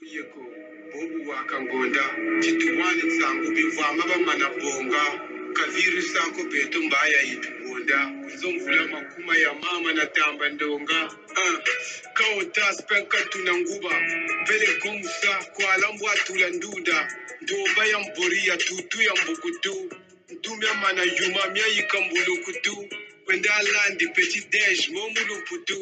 Yeko, Bobu Wakangonda, Chituani Sangu Bivama Manabonga, Kaviri Sako Betumbaya Itubonda, Zomfula Makuma ya Mama na Tambandonga, Kauta Spenka Tunanguba, Vele Kongsa, Kualambwa Tulanduda, Doba Yamboria Tutu Yambukutu, Dumia Mana Yuma Mia Yikambulukutu, Wenda Landi Petit Dej, Momulukutu,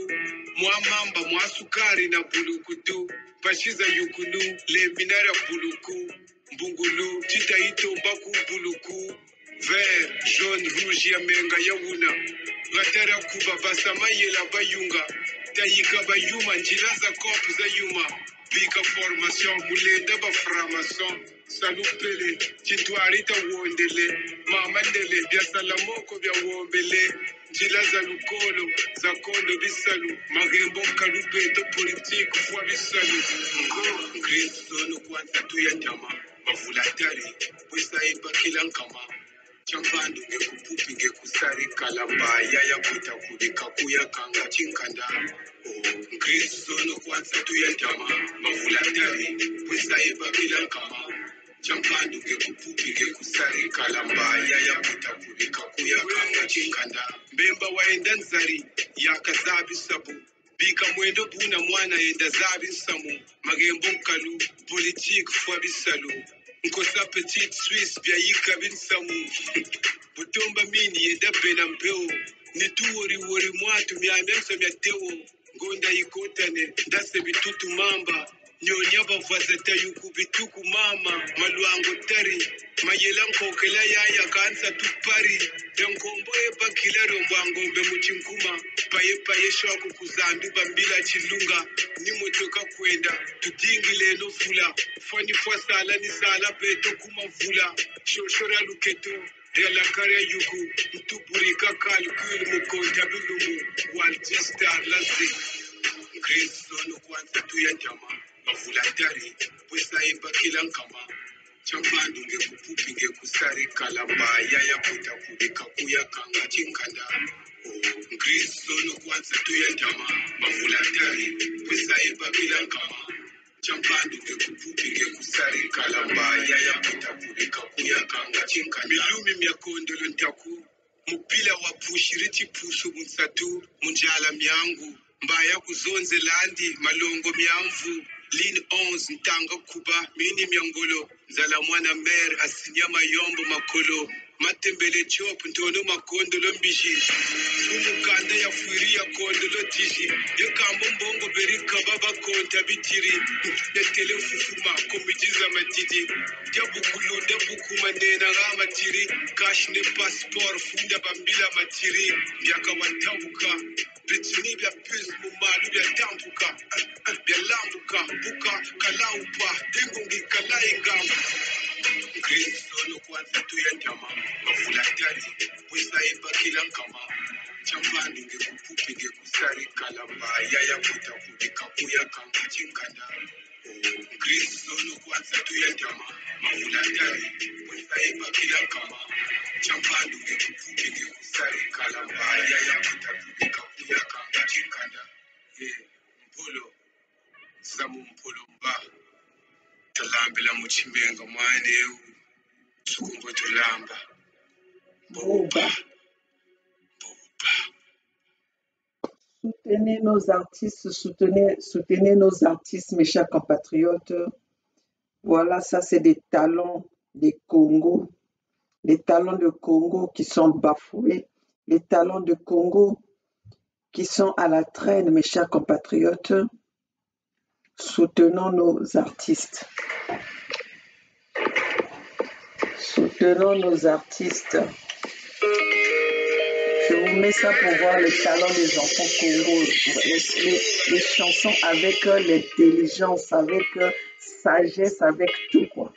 Mwamamba, Mwasukari na Bulukutu, Bashiza Yukulu, Le Minara Buluku, Mbungulu, Titaito Mbaku Buluku, Vert, jaune, rouge, Yamenga Yawuna, Ratara Kuba Basama Yela Bayunga, Tayika Bayuma, Njilaza Kopu Zayuma, Bika Formation, Mulenda Baframason, Salupele, Chituarita Wondele, Mamandele, Biasalamoko Bia Wombele, Jilaza Lukolo, Zakondo Bisalu, Magembo Kalupe, Politique, Foi Bisalu, Green Sono Quanta Tuyatama, Mavulatari, Wisaiba Kilankama, Champandu ngekupupi ngekusari kalamba yaya kuta kubika kuya kanga chinkanda Kristo no kwanza tuyatama mavulatari wisaiba bila kama Champandu ngekupupi ngekusari kalamba yaya kuta kubika kuya kanga chinkanda Mbemba waenda nzari yakazabi sabu Bika mwendo buna mwana enda zabi samu Magembo mkalu politique foi bisalu Nkosa petite Suisse bia yika bin samu Butomba mini yenda bena mpeo Nitu wori mwatu miamemso miateo Ngonda yikotane Dase bitutu mamba Nyonyaba vazeta yuku bituku mama Maluango tari Mayela nkokela yaya kansa tupari Yankombo eba kilero mwangombe muchinkuma Paye shoku kuzandu bambila chilunga Nimotoka kwenda Tudingi leno fula Fani sala ni sala beto kumavula Shoshora luketo Yala kare yuku Mtupurika kalkul mukonta bilumu Waltistar lazi Kristo no kwanza tuyatama Mavulatari Wisaiba kilankama Champandu ngekupupi ngekusari kalamba Yaya kuta kubika kuya kanga chinkanda Kristo no kwanza tuyatama Mavulatari Wisaiba kilankama Champandu ngekupupi ngekusari kalamba Yaya kuta kubika kuya kanga chinkanda Milumi myakondolo ntaku Mupila wa pushiriti pusu munsatu Munjala myangu Mbaya kuzonze landi malongo myamvu Lin 11 ntanga kuba mini myangolo Zala mwana mer asinyama yombo makolo Matembele chop ntono makondolo mbiji Fumu kanda ya furia kondolo tiji Yekambo mbongo berika baba konta bitiri Netele fufuma komijiza matidi Jabukulu dabuku manena gama tiri Cash ne passport funda bambila matiri Yaka watabuka Bitini bia pus mumalu bia tampuka Bia lambuka buka kalaupa Dengongi kalainga Kristo no kwanza tuyatama Mavulatari Wisaiba kilankama Champandu ngekupupi ngekusari kalamba Yaya kuta kubika kuya kanga chinkanda Kristo no kwanza tuyatama Mavulatari Wisaiba kilankama Champandu ngekupupi ngekusari kalamba Yaya kuta kubika kuya kanga chinkanda Mpolo Zamu mpolo mba Talambela muchimbenga mwane Sukumbo tulamba Boba Soutenez nos artistes, soutenez nos artistes, mes chers compatriotes. Voilà, ça c'est des talents des Congo, les talents de Congo qui sont bafoués, les talents de Congo qui sont à la traîne, mes chers compatriotes. Soutenons nos artistes. Soutenons nos artistes. Je vous mets ça pour voir le talent des enfants Congo, les chansons avec l'intelligence, avec sagesse, avec tout quoi.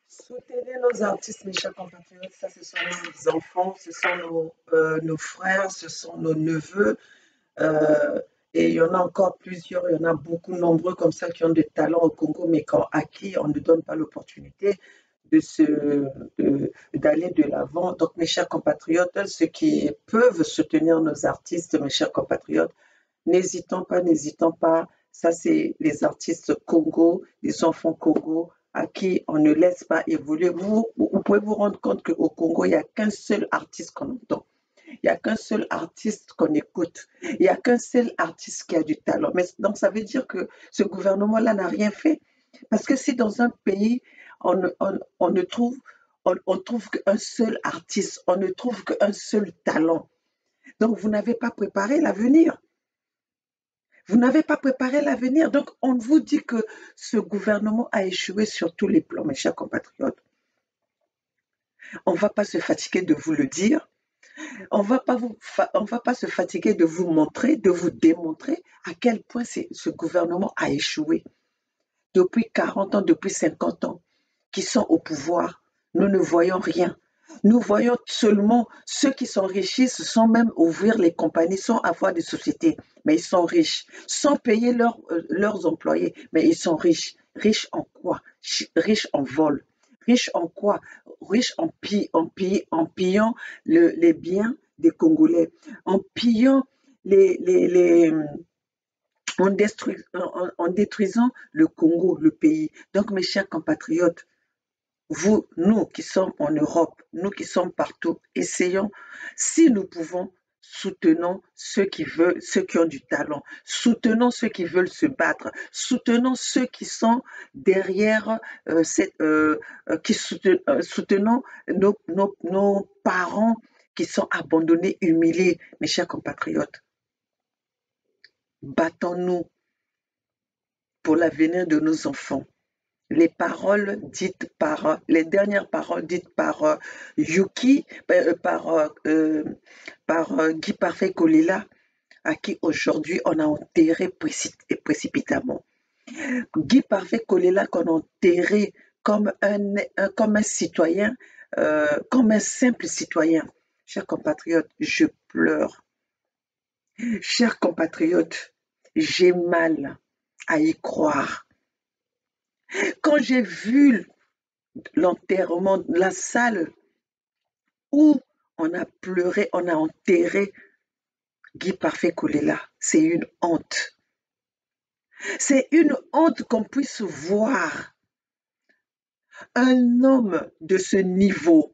Soutenez nos artistes, mes chers compatriotes. Ça, ce sont nos enfants, ce sont nos frères, ce sont nos neveux. Euh, et il y en a encore plusieurs, il y en a beaucoup nombreux comme ça qui ont des talents au Congo, mais à qui on ne donne pas l'opportunité d'aller de l'avant. Donc, mes chers compatriotes, ceux qui peuvent soutenir nos artistes, mes chers compatriotes, n'hésitons pas. Ça, c'est les artistes Congo, les enfants Congo, à qui on ne laisse pas évoluer. Vous pouvez vous rendre compte qu'au Congo, il n'y a qu'un seul artiste qu'on entend. Il n'y a qu'un seul artiste qu'on écoute. Il n'y a qu'un seul artiste qui a du talent. Mais donc, ça veut dire que ce gouvernement-là n'a rien fait. Parce que si dans un pays, on ne trouve, on trouve qu'un seul artiste, on ne trouve qu'un seul talent, donc vous n'avez pas préparé l'avenir. Vous n'avez pas préparé l'avenir. Donc, on vous dit que ce gouvernement a échoué sur tous les plans, mes chers compatriotes. On ne va pas se fatiguer de vous le dire. On va pas se fatiguer de vous montrer, de vous démontrer à quel point ce gouvernement a échoué. Depuis 40 ans, depuis 50 ans, qui sont au pouvoir, nous ne voyons rien. Nous voyons seulement ceux qui s'enrichissent sans même ouvrir les compagnies, sans avoir des sociétés, mais ils sont riches, sans payer leurs employés, mais ils sont riches. Riches en quoi? Riches en vol. Riches en quoi? Riches en pillant les biens des Congolais, en pillant en détruisant le Congo, le pays. Donc, mes chers compatriotes, nous qui sommes en Europe, nous qui sommes partout, essayons, si nous pouvons, soutenons ceux qui veulent, ceux qui ont du talent, soutenons ceux qui veulent se battre, soutenons ceux qui sont derrière soutenons nos parents qui sont abandonnés, humiliés, mes chers compatriotes. Battons-nous pour l'avenir de nos enfants. Les dernières paroles dites par Guy Parfait Kolela, à qui aujourd'hui on a enterré précipitamment. Guy Parfait Kolela qu'on a enterré comme un citoyen, comme un simple citoyen. Chers compatriotes, je pleure. Chers compatriotes, j'ai mal à y croire. Quand j'ai vu l'enterrement, la salle où on a pleuré, on a enterré Guy Parfait Kolela, c'est une honte. C'est une honte qu'on puisse voir un homme de ce niveau,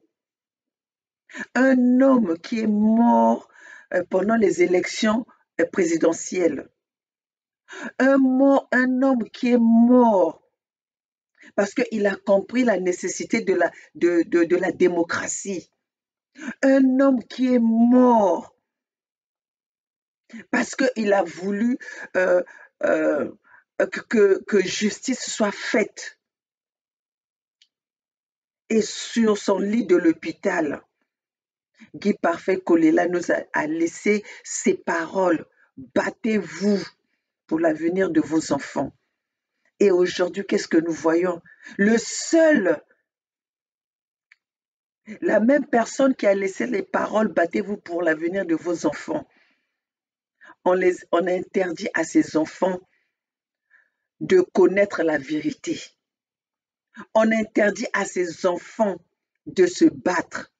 un homme qui est mort pendant les élections présidentielles, un homme qui est mort parce qu'il a compris la nécessité de la démocratie. Un homme qui est mort parce qu'il a voulu que justice soit faite. Et sur son lit de l'hôpital, Guy Parfait Kolela nous a laissé ces paroles. Battez-vous pour l'avenir de vos enfants. Et aujourd'hui, qu'est-ce que nous voyons? La même personne qui a laissé les paroles, battez-vous pour l'avenir de vos enfants. On a interdit à ces enfants de connaître la vérité. On interdit à ces enfants de se battre.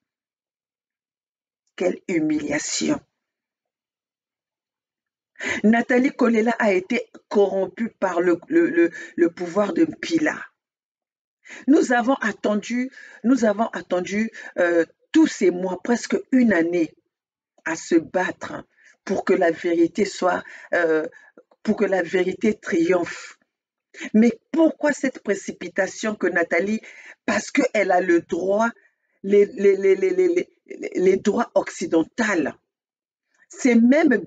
Quelle humiliation! Nathalie Kolela a été corrompue par le pouvoir de Mpila. Nous avons attendu tous ces mois, presque une année, à se battre pour que la vérité pour que la vérité triomphe. Mais pourquoi cette précipitation que Nathalie, parce qu'elle a le droit, les droits occidentaux, ces mêmes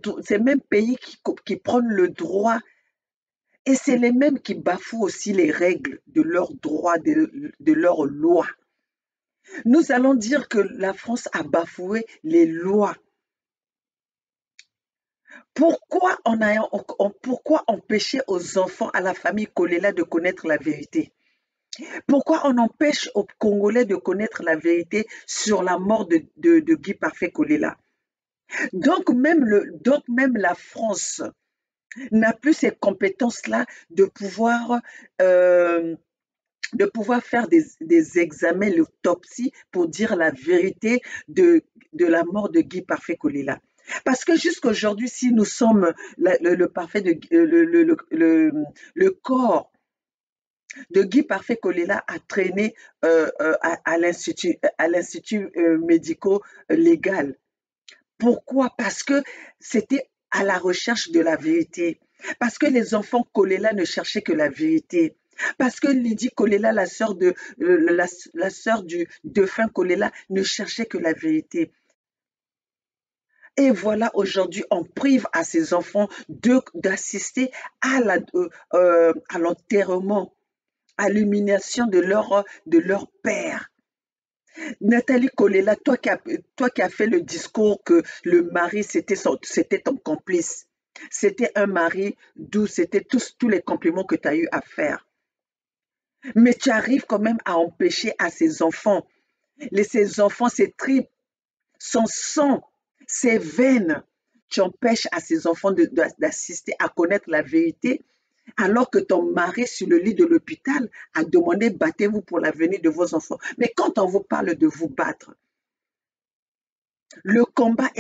pays qui prennent le droit, et c'est les mêmes qui bafouent aussi les règles de leurs droits, de leurs lois. Nous allons dire que la France a bafoué les lois. Pourquoi empêcher aux enfants, à la famille Kolela de connaître la vérité? Pourquoi on empêche aux Congolais de connaître la vérité sur la mort de Guy Parfait Kolela? Donc même la France n'a plus ces compétences-là euh, de pouvoir faire des examens, l'autopsie pour dire la vérité de la mort de Guy Parfait Kolela. Parce que jusqu'à aujourd'hui, si nous sommes le parfait le corps de Guy Parfait Kolela a traîné à l'institut médico-légal. Pourquoi? Parce que c'était à la recherche de la vérité. Parce que les enfants Kolela ne cherchaient que la vérité. Parce que Lydie Kolela, la sœur la sœur du défunt Kolela, ne cherchait que la vérité. Et voilà, aujourd'hui, on prive à ces enfants d'assister à l'enterrement, à l'illumination de leur père. Nathalie Kolela, toi qui as fait le discours que le mari, c'était ton complice. C'était un mari doux, c'était tous les compliments que tu as eu à faire. Mais tu arrives quand même à empêcher à ces enfants, ces enfants, ces tripes, son sang, ses veines, tu empêches à ces enfants d'assister à connaître la vérité, alors que ton mari sur le lit de l'hôpital a demandé battez-vous pour l'avenir de vos enfants. Mais quand on vous parle de vous battre, le combat,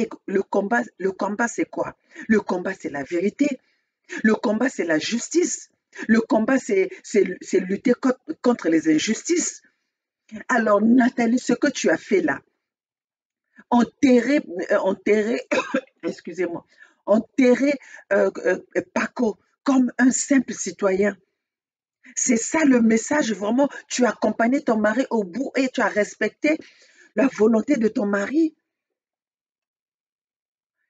c'est quoi? Le combat, c'est la vérité. Le combat, c'est la justice. Le combat, c'est lutter contre les injustices. Alors, Nathalie, ce que tu as fait là, enterrer excusez-moi, enterrer Paco comme un simple citoyen. C'est ça le message, vraiment. Tu as accompagné ton mari au bout et tu as respecté la volonté de ton mari.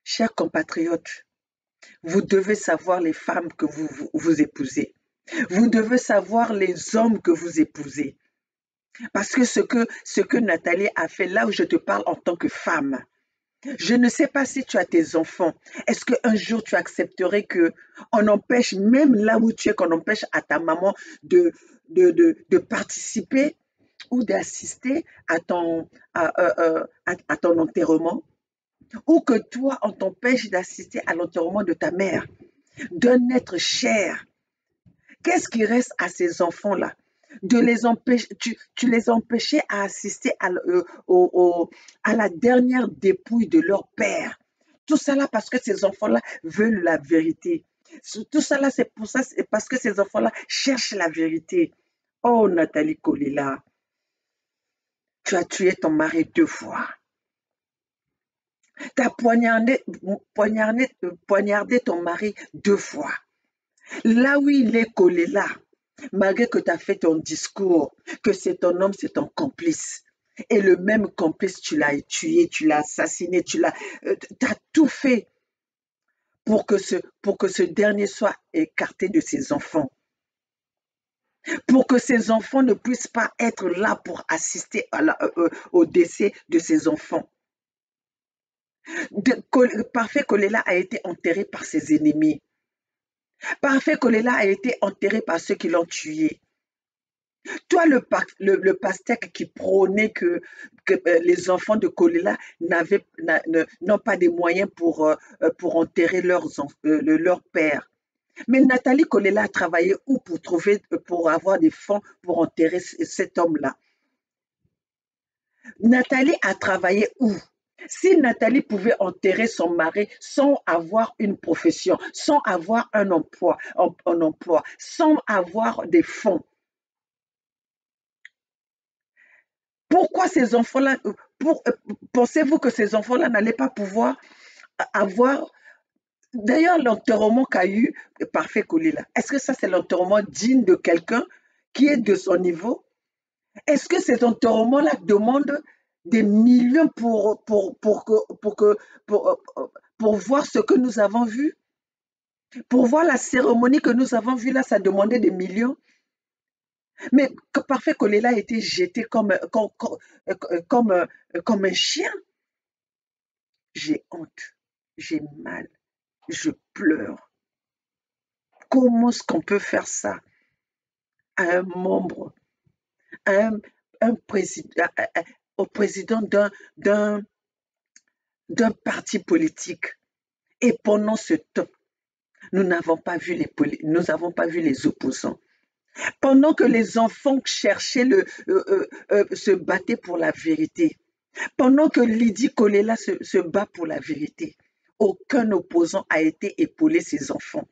Chers compatriotes, vous devez savoir les femmes que vous épousez. Vous devez savoir les hommes que vous épousez. Parce que ce que Nathalie a fait là où je te parle en tant que femme, je ne sais pas si tu as tes enfants. Est-ce qu'un jour tu accepterais qu'on empêche, même là où tu es, qu'on empêche à ta maman de participer ou d'assister à ton enterrement? Ou que toi, on t'empêche d'assister à l'enterrement de ta mère, d'un être cher? Qu'est-ce qui reste à ces enfants-là? De les empêcher, tu les empêchais à assister à la dernière dépouille de leur père. Tout ça là parce que ces enfants-là veulent la vérité. Tout ça là, c'est parce que ces enfants-là cherchent la vérité. Oh, Nathalie Kolela, tu as tué ton mari 2 fois. Tu as poignardé ton mari 2 fois. Là où il est Kolela, malgré que tu as fait ton discours, que c'est ton homme, c'est ton complice. Et le même complice, tu l'as tué, tu l'as assassiné, tu as tout fait pour que ce dernier soit écarté de ses enfants. Pour que ses enfants ne puissent pas être là pour assister au décès de ses enfants. Parfait Kolela a été enterré par ses ennemis. Parfait Kolela a été enterré par ceux qui l'ont tué. Toi, le pastèque qui prônait que les enfants de Kolela n'ont pas de moyens pour enterrer leur père. Mais Nathalie Kolela a travaillé où pour avoir des fonds pour enterrer cet homme-là? Nathalie a travaillé où? Si Nathalie pouvait enterrer son mari sans avoir une profession, sans avoir un emploi, sans avoir des fonds, pourquoi ces enfants-là, pensez-vous que ces enfants-là n'allaient pas pouvoir avoir, d'ailleurs l'enterrement qu'a eu Parfait Kolela, est-ce que ça c'est l'enterrement digne de quelqu'un qui est de son niveau? Est-ce que cet enterrement-là demande des millions pour voir ce que nous avons vu? Pour voir la cérémonie que nous avons vue là, ça demandait des millions. Mais parfait Kolela a été jeté comme un chien. J'ai honte, j'ai mal, je pleure. Comment est-ce qu'on peut faire ça à un membre, à un président, au président d'un parti politique? Et pendant ce temps, nous n'avons pas vu les opposants. Pendant que les enfants cherchaient se battaient pour la vérité, pendant que Lydie Kolela se bat pour la vérité, aucun opposant a été épaulé ses enfants.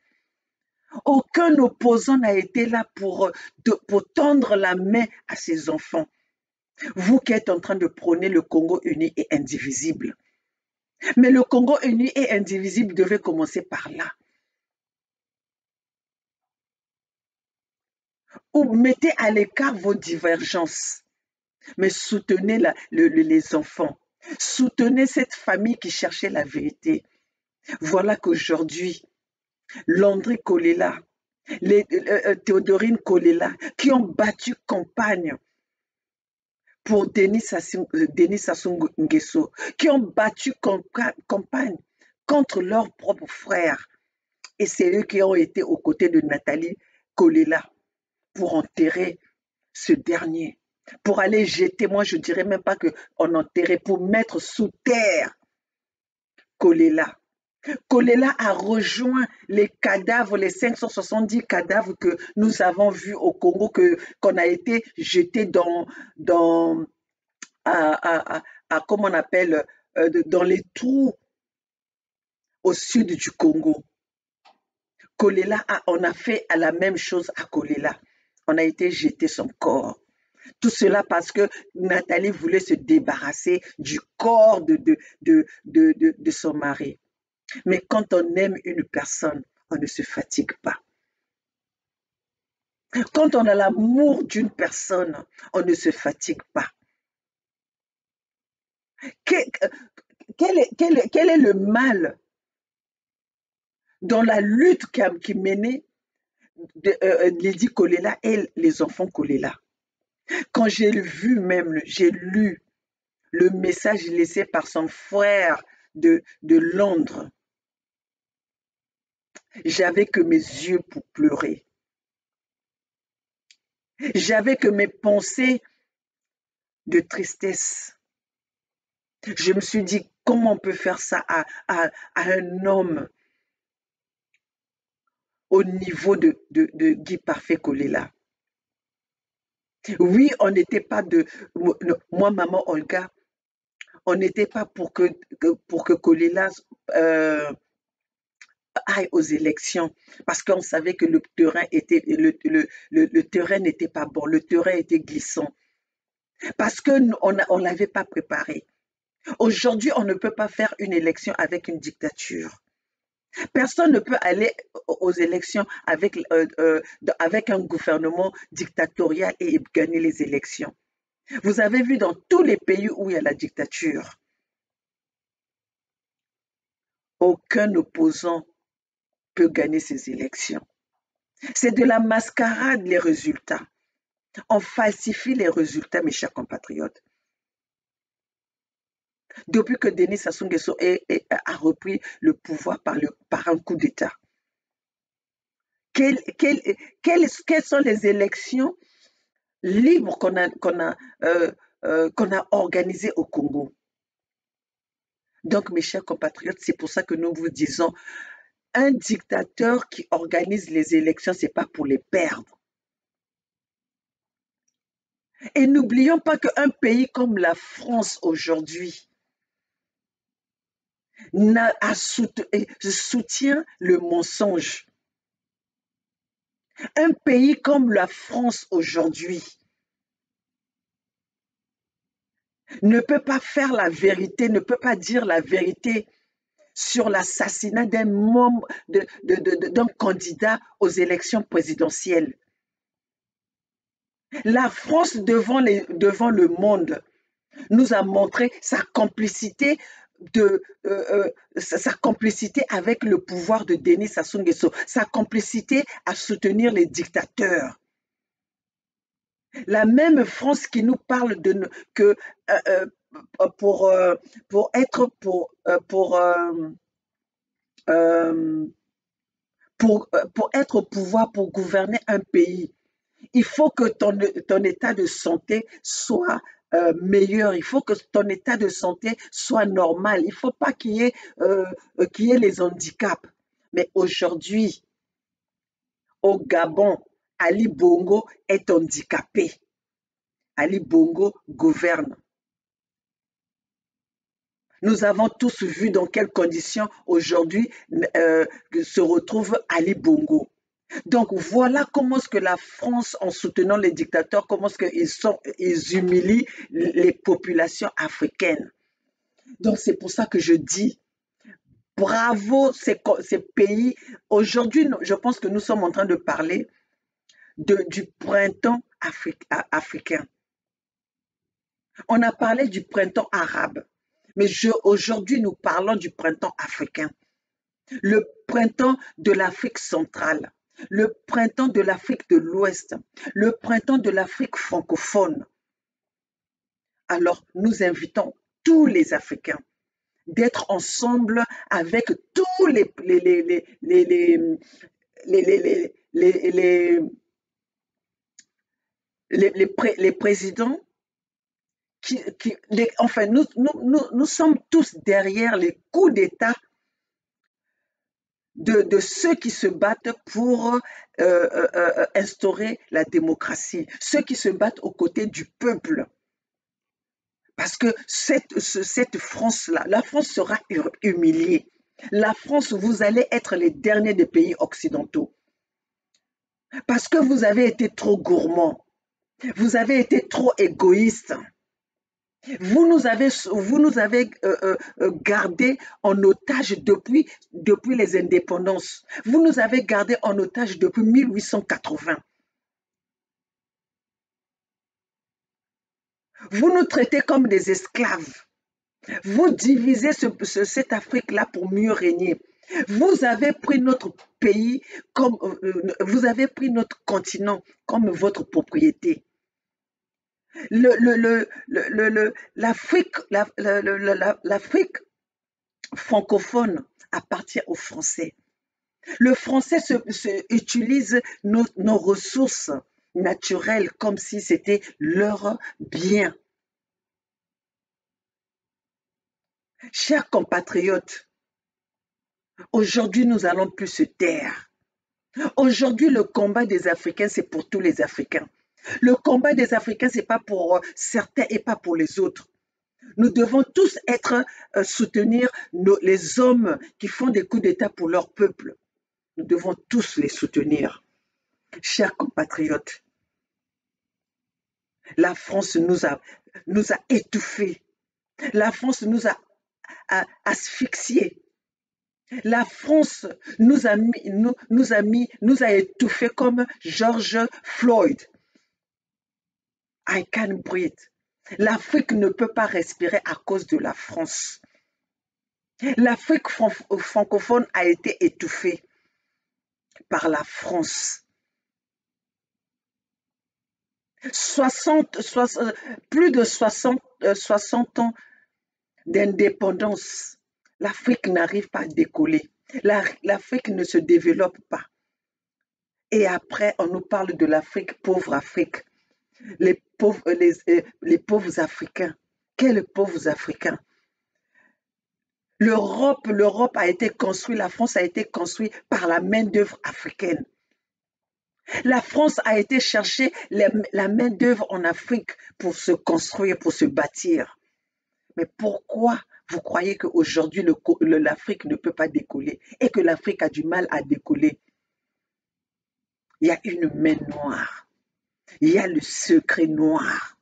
Aucun opposant n'a été là pour tendre la main à ses enfants. Vous qui êtes en train de prôner le Congo uni et indivisible. Mais le Congo uni et indivisible devait commencer par là. Ou mettez à l'écart vos divergences, mais soutenez les enfants. Soutenez cette famille qui cherchait la vérité. Voilà qu'aujourd'hui, Landry Kolela, Théodorine Kolela, qui ont battu campagne pour Denis Sassou Nguesso, qui ont battu campagne contre leurs propres frères. Et c'est eux qui ont été aux côtés de Nathalie Kolela pour enterrer ce dernier, pour aller jeter, moi je dirais même pas qu'on enterrait, pour mettre sous terre Kolela. Kolela a rejoint les cadavres, les 570 cadavres que nous avons vus au Congo, qu'on a été jetés comment on appelle, dans les trous au sud du Congo. Kolela, on a fait la même chose à Kolela. On a été jeté son corps. Tout cela parce que Nathalie voulait se débarrasser du corps de son mari. Mais quand on aime une personne, on ne se fatigue pas. Quand on a l'amour d'une personne, on ne se fatigue pas. Quel est le mal dans la lutte qui menait Lydie Kolela et les enfants Kolela? Quand j'ai lu le message laissé par son frère de Londres, j'avais que mes yeux pour pleurer. J'avais que mes pensées de tristesse. Je me suis dit, comment on peut faire ça à un homme au niveau de Guy Parfait Kolela? Oui, on n'était pas moi, maman Olga, on n'était pas pour que Kolela aille aux élections, parce qu'on savait que le terrain n'était pas bon, le terrain était glissant, parce qu'on ne l'avait pas préparé. Aujourd'hui, on ne peut pas faire une élection avec une dictature. Personne ne peut aller aux élections avec un gouvernement dictatorial et gagner les élections. Vous avez vu dans tous les pays où il y a la dictature, aucun opposant peut gagner ces élections. C'est de la mascarade, les résultats. On falsifie les résultats, mes chers compatriotes. Depuis que Denis Sassou Nguesso a repris le pouvoir par un coup d'État. Quelles sont les élections libres qu'on a organisées au Congo? Donc, mes chers compatriotes, c'est pour ça que nous vous disons, un dictateur qui organise les élections, ce n'est pas pour les perdre. Et n'oublions pas qu'un pays comme la France aujourd'hui soutient le mensonge. Un pays comme la France aujourd'hui ne peut pas faire la vérité, ne peut pas dire la vérité sur l'assassinat d'un membre, d'un candidat aux élections présidentielles. La France devant le monde nous a montré sa complicité avec le pouvoir de Denis Sassou Nguesso, sa complicité à soutenir les dictateurs. La même France qui nous parle que euh, euh, pour, euh, pour être euh, pour être au pouvoir, pour gouverner un pays, il faut que ton état de santé soit meilleur, il faut que ton état de santé soit normal, il ne faut pas qu'il y ait les handicaps. Mais aujourd'hui, au Gabon, Ali Bongo est handicapé. Ali Bongo gouverne. Nous avons tous vu dans quelles conditions aujourd'hui se retrouve Ali Bongo. Donc voilà comment est-ce que la France, en soutenant les dictateurs, comment est-ce qu'ils humilient les populations africaines. Donc c'est pour ça que je dis bravo ces pays. Aujourd'hui, je pense que nous sommes en train de parler du printemps africain. On a parlé du printemps arabe, mais aujourd'hui nous parlons du printemps africain. Le printemps de l'Afrique centrale, le printemps de l'Afrique de l'Ouest, le printemps de l'Afrique francophone. Alors, nous invitons tous les Africains d'être ensemble avec tous les présidents enfin, nous sommes tous derrière les coups d'État de ceux qui se battent pour instaurer la démocratie, ceux qui se battent aux côtés du peuple. Parce que cette France-là, la France sera humiliée. La France, vous allez être les derniers des pays occidentaux. Parce que vous avez été trop gourmands. Vous avez été trop égoïstes. Vous nous avez gardés en otage depuis les indépendances. Vous nous avez gardés en otage depuis 1880. Vous nous traitez comme des esclaves. Vous divisez cette Afrique-là pour mieux régner. Vous avez pris notre pays comme vous avez pris notre continent comme votre propriété. L'Afrique francophone appartient aux Français. Le français utilise nos ressources naturelles comme si c'était leur bien. Chers compatriotes, aujourd'hui, nous allons plus se taire. Aujourd'hui, le combat des Africains, c'est pour tous les Africains. Le combat des Africains, ce n'est pas pour certains et pas pour les autres. Nous devons tous soutenir les hommes qui font des coups d'État pour leur peuple. Nous devons tous les soutenir. Chers compatriotes, la France nous a étouffés. La France nous a asphyxiés. La France nous a étouffés comme George Floyd. I can't breathe. L'Afrique ne peut pas respirer à cause de la France. L'Afrique francophone a été étouffée par la France. Plus de 60 ans d'indépendance. L'Afrique n'arrive pas à décoller. L'Afrique ne se développe pas. Et après, on nous parle de l'Afrique, pauvre Afrique. Les pauvres Africains. Quels pauvres Africains? L'Europe a été construite, la France a été construite par la main-d'œuvre africaine. La France a été chercher la main-d'œuvre en Afrique pour se construire, pour se bâtir. Mais pourquoi vous croyez qu'aujourd'hui l'Afrique ne peut pas décoller et que l'Afrique a du mal à décoller? Il y a une main noire. Il y a le secret noir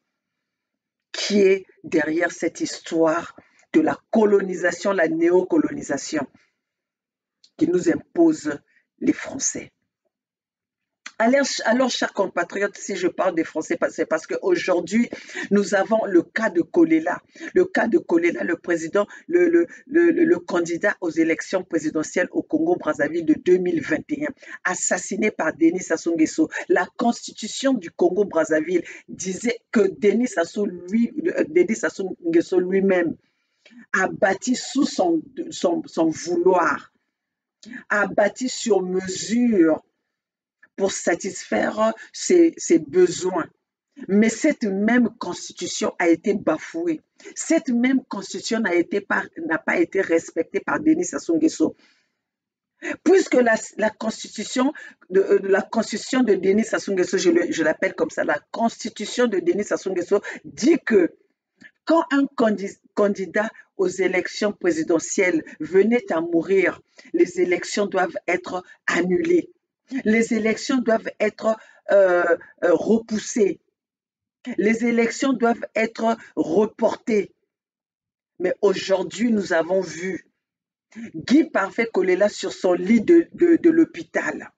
qui est derrière cette histoire de la colonisation, la néocolonisation qui nous impose les Français. Alors, chers compatriotes, si je parle des Français, c'est parce qu'aujourd'hui, nous avons le cas de Kolela. Le cas de Kolela, le président, le candidat aux élections présidentielles au Congo-Brazzaville de 2021, assassiné par Denis Sassou Nguesso. La constitution du Congo-Brazzaville disait que Denis Sassou Nguesso lui-même a bâti sous son vouloir, a bâti sur mesure pour satisfaire ses besoins. Mais cette même constitution a été bafouée. Cette même constitution n'a pas été respectée par Denis Sassou Nguesso. Puisque la constitution de Denis Sassou Nguesso, je l'appelle comme ça, la constitution de Denis Sassou Nguesso dit que quand un candidat aux élections présidentielles venait à mourir, les élections doivent être annulées. Les élections doivent être repoussées. Les élections doivent être reportées. Mais aujourd'hui, nous avons vu Guy Parfait Kolela sur son lit de l'hôpital,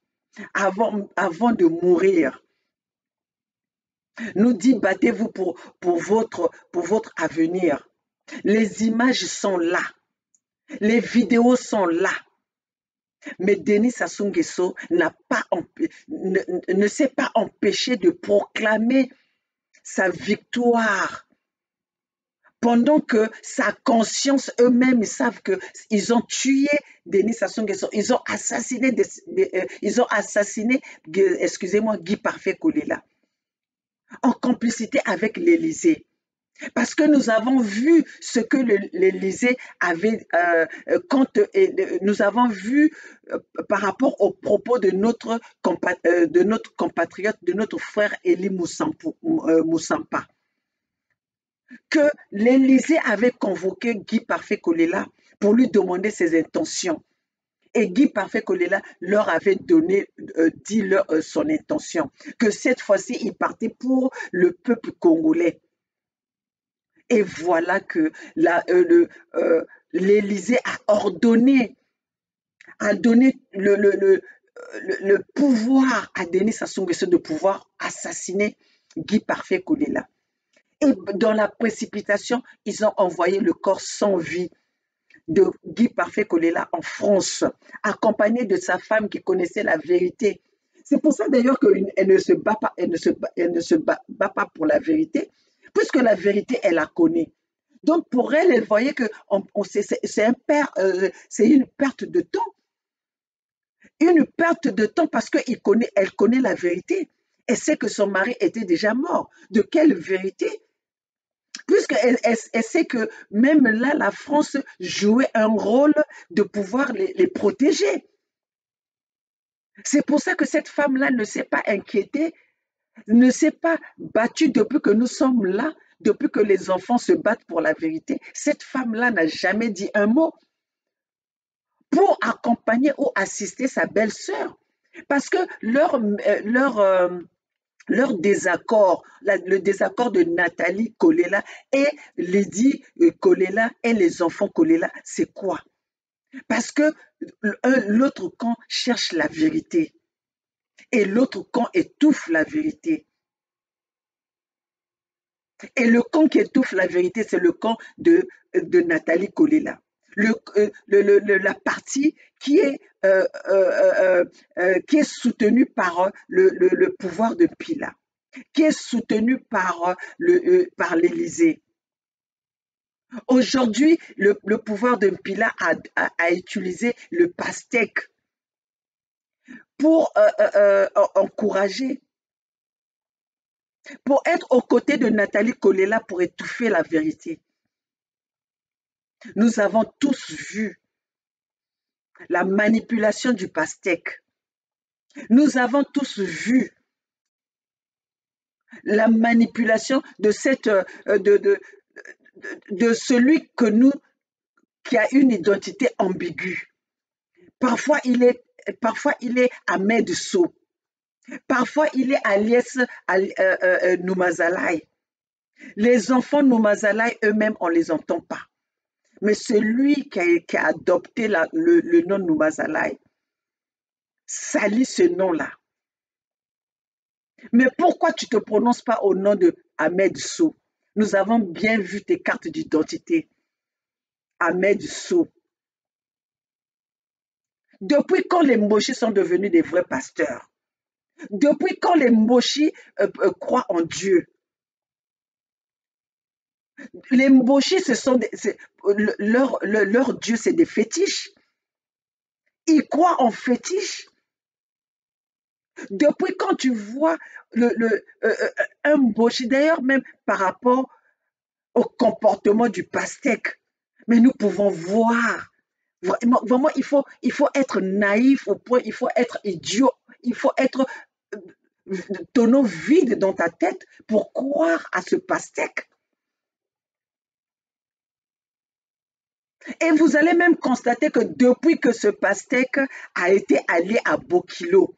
avant de mourir, nous dit battez-vous pour votre avenir. Les images sont là, les vidéos sont là. Mais Denis Sassou Nguesso ne s'est pas empêché de proclamer sa victoire. Pendant que sa conscience, eux-mêmes, ils savent qu'ils ont tué Denis Sassou Nguesso. Ils ont assassiné, excusez-moi, Guy Parfait Kolela, en complicité avec l'Élysée. Parce que nous avons vu ce que l'Élysée avait, nous avons vu par rapport aux propos de notre compatriote, de notre frère Elie Moussampa, que l'Élysée avait convoqué Guy Parfait Kolela pour lui demander ses intentions. Et Guy Parfait Kolela leur avait dit son intention, que cette fois-ci, il partait pour le peuple congolais. Et voilà que l'Élysée a donné le pouvoir à Denis Sassou Nguesso de pouvoir assassiner Guy Parfait Kolela. Et dans la précipitation, ils ont envoyé le corps sans vie de Guy Parfait Kolela en France, accompagné de sa femme qui connaissait la vérité. C'est pour ça d'ailleurs qu'elle ne se bat pas, elle ne se bat pas pour la vérité, puisque la vérité, elle la connaît. Donc pour elle, elle voyait que c'est une perte de temps. Une perte de temps parce qu'elle connaît la vérité. Elle sait que son mari était déjà mort. De quelle vérité? Puisqu'elle sait que même là, la France jouait un rôle de pouvoir les protéger. C'est pour ça que cette femme-là ne s'est pas inquiétée, ne s'est pas battue depuis que nous sommes là, depuis que les enfants se battent pour la vérité. Cette femme-là n'a jamais dit un mot pour accompagner ou assister sa belle-sœur. Parce que leur désaccord, le désaccord de Nathalie Kolela et Lydie Kolela et les enfants Kolela, c'est quoi? Parce que l'autre camp cherche la vérité et l'autre camp étouffe la vérité. Et le camp qui étouffe la vérité, c'est le camp de Nathalie Kolela. La partie qui est soutenue par le pouvoir de Pila, qui est soutenue par l'Élysée. Aujourd'hui, le pouvoir de Pila a utilisé le pastèque pour encourager, pour être aux côtés de Nathalie Kolela pour étouffer la vérité. Nous avons tous vu la manipulation du pastèque. Nous avons tous vu la manipulation de celui qui a une identité ambiguë. Parfois, il est Ahmed Sow. Parfois, il est Aliès Noumazalaï. Les enfants Noumazalaï eux-mêmes, on ne les entend pas. Mais celui qui a adopté le nom Noumazalaï salit ce nom-là. Mais pourquoi tu ne te prononces pas au nom de Ahmed Sow? Nous avons bien vu tes cartes d'identité. Ahmed Sow. Depuis quand les Mochis sont devenus des vrais pasteurs? Depuis quand les Mochis croient en Dieu? Les Mochis, leur Dieu, c'est des fétiches. Ils croient en fétiches. Depuis quand tu vois un Mochi, d'ailleurs même par rapport au comportement du pastèque, mais nous pouvons voir. Vraiment, il faut être naïf au point, il faut être idiot, il faut être tonneau vide dans ta tête pour croire à ce pastèque. Et vous allez même constater que depuis que ce pastèque a été allié à Bokilo,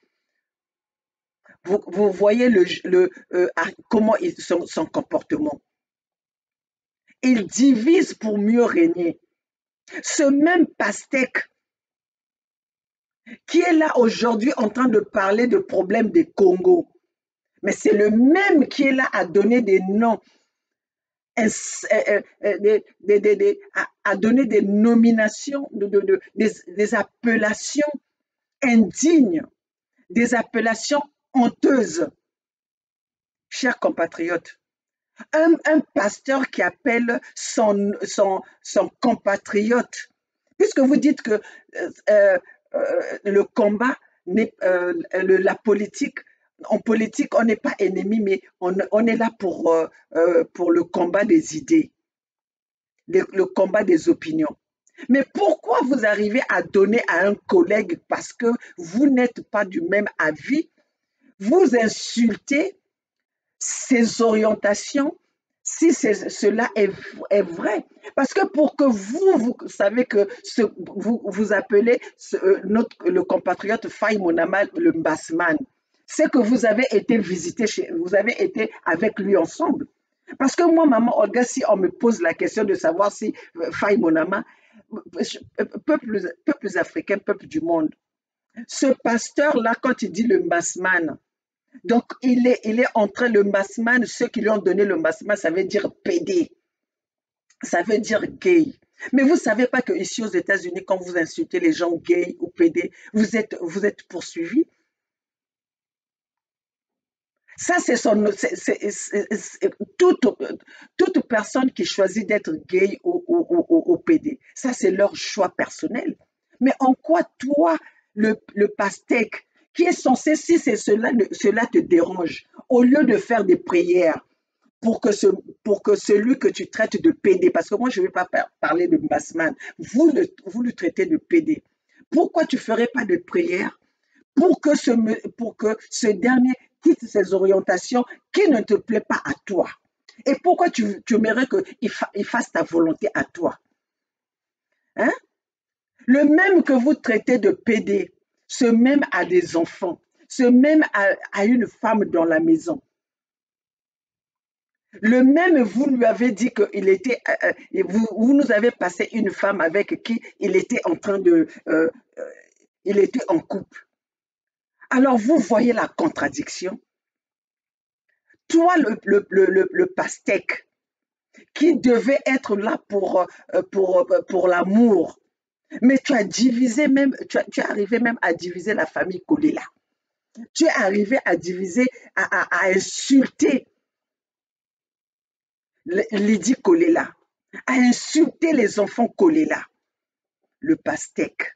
vous voyez comment son comportement. Il divise pour mieux régner. Ce même pastèque qui est là aujourd'hui en train de parler de problèmes des Congo, mais c'est le même qui est là à donner des noms, à donner des nominations, des appellations indignes, des appellations honteuses. Chers compatriotes, un pasteur qui appelle son compatriote, puisque vous dites que le combat, la politique, en politique, on n'est pas ennemi, mais on est là pour le combat des idées, le combat des opinions. Mais pourquoi vous arrivez à donner à un collègue parce que vous n'êtes pas du même avis, vous insultez ses orientations, si cela est vrai. Parce que pour que vous savez que vous appelez le compatriote Faye Monama le Mbasman, c'est que vous avez été visité, vous avez été avec lui ensemble. Parce que moi, maman Olga, si on me pose la question de savoir si Faye Monama, peuples africains, peuple du monde, ce pasteur-là, quand il dit le Mbasman, donc, il est en train, le Mbasman, ceux qui lui ont donné le Mbasman, ça veut dire PD, ça veut dire gay. Mais vous ne savez pas qu'ici aux États-Unis, quand vous insultez les gens gays ou PD, vous êtes poursuivis. Ça, c'est toute personne qui choisit d'être gay ou PD. Ça, c'est leur choix personnel. Mais en quoi, toi, le pastèque, qui est censé, si c'est cela te dérange, au lieu de faire des prières pour que celui que tu traites de PD, parce que moi je ne vais pas parler de Bassman, vous le traitez de PD, pourquoi tu ne ferais pas de prière pour que ce dernier quitte ses orientations qui ne te plaît pas à toi? Et pourquoi tu aimerais qu'il fasse ta volonté à toi? Hein? Le même que vous traitez de PD, ce même a des enfants, ce même a une femme dans la maison. Le même, vous lui avez dit qu'il était, vous nous avez passé une femme avec qui il était en train il était en couple. Alors vous voyez la contradiction. Toi, le pastèque, qui devait être là pour l'amour, mais tu as divisé même, tu es arrivé même à diviser la famille Kolela. Tu es arrivé à diviser, à insulter Lydie Kolela, à insulter les enfants Kolela, le pastèque.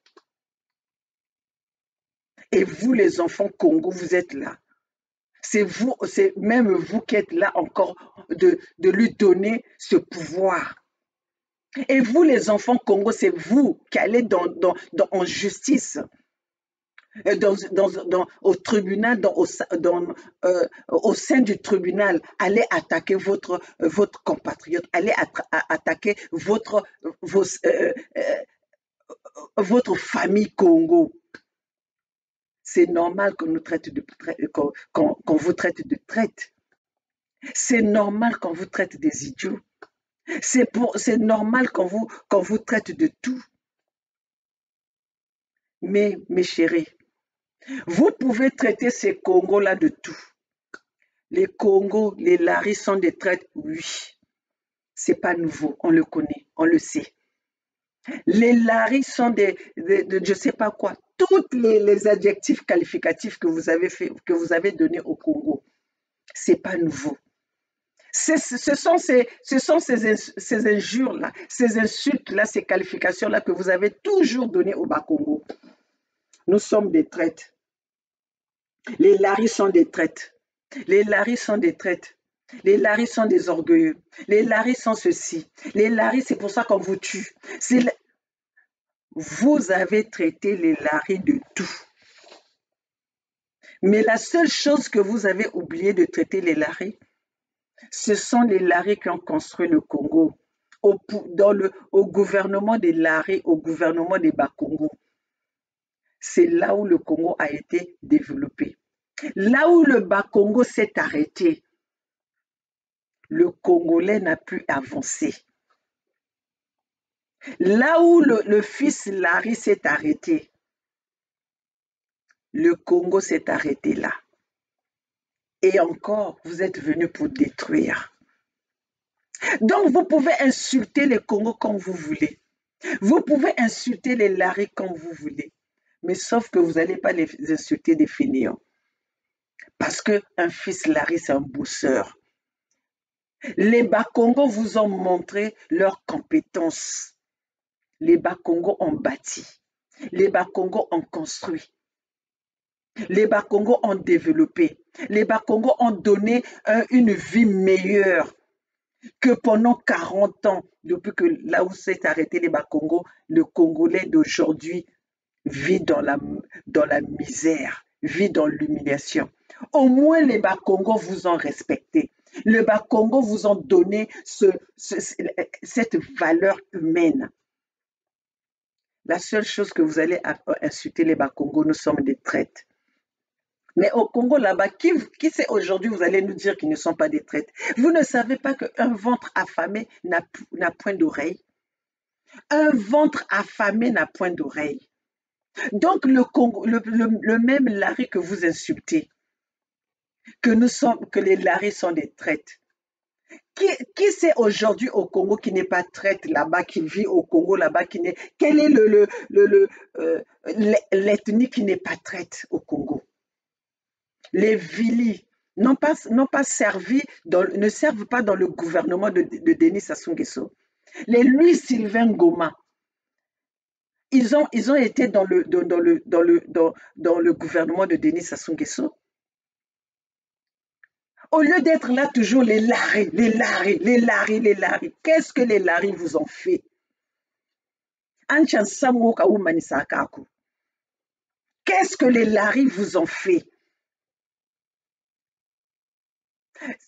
Et vous, les enfants Congo, vous êtes là. C'est même vous qui êtes là encore de lui donner ce pouvoir. Et vous, les enfants Congo, c'est vous qui allez en justice, au tribunal, au sein du tribunal, allez attaquer votre compatriote, allez attaquer votre famille Congo. C'est normal qu'on vous traite de traite. C'est normal qu'on vous traite des idiots. C'est normal qu'on vous traite de tout. Mais, mes chéris, vous pouvez traiter ces Congos-là de tout. Les Congos, les Laris sont des traîtres, oui. C'est pas nouveau, on le connaît, on le sait. Les Laris sont je sais pas quoi. Tous les adjectifs qualificatifs que vous avez donnés au Congo, c'est pas nouveau. Ce sont ces injures-là, ces insultes-là, ces qualifications-là que vous avez toujours données au Bas-Congo. Nous sommes des traîtres. Les Laris sont des traîtres. Les Laris sont des traîtres. Les Laris sont des orgueilleux. Les Laris sont ceci. Les Laris, c'est pour ça qu'on vous tue. Vous avez traité les Laris de tout. Mais la seule chose que vous avez oublié de traiter les Laris, ce sont les Laris qui ont construit le Congo. Au gouvernement des Laris, au gouvernement des Bas-Congo. C'est là où le Congo a été développé. Là où le Bas-Congo s'est arrêté, le Congolais n'a plus avancé. Là où le fils Lari s'est arrêté, le Congo s'est arrêté là. Et encore, vous êtes venus pour détruire. Donc, vous pouvez insulter les Congos comme vous voulez. Vous pouvez insulter les Lari comme vous voulez. Mais sauf que vous n'allez pas les insulter des fainéants. Parce qu'un fils Lari, c'est un bosseur. Les Bas-Congo vous ont montré leurs compétences. Les Bas-Congo ont bâti. Les Bas-Congo ont construit. Les Bas-Congo ont développé. Les Bas-Congo ont donné une vie meilleure que pendant 40 ans, depuis que là où s'est arrêté les Bas-Congo, le Congolais d'aujourd'hui vit dans la misère, vit dans l'humiliation. Au moins les Bas-Congo vous ont respecté. Les Bas-Congo vous ont donné cette valeur humaine. La seule chose que vous allez insulter les Bas-Congo, nous sommes des traîtres. Mais au Congo, là-bas, qui c'est aujourd'hui, vous allez nous dire qu'ils ne sont pas des traîtres? Vous ne savez pas qu'un ventre affamé n'a point d'oreille? Un ventre affamé n'a point d'oreille. Donc, le même Lari que vous insultez, que les Laris sont des traîtres. Qui c'est aujourd'hui au Congo qui n'est pas traître là-bas, qui vit au Congo là-bas, quelle est l'ethnie qui n'est pas traître au Congo? Les Vili ne servent pas dans le gouvernement de Denis Sassou Nguesso. Les Louis Sylvain Goma, ils ont été dans le gouvernement de Denis Sassou Nguesso. Au lieu d'être là toujours les Laris, qu'est-ce que les Laris vous ont fait? Qu'est-ce que les Laris vous ont fait?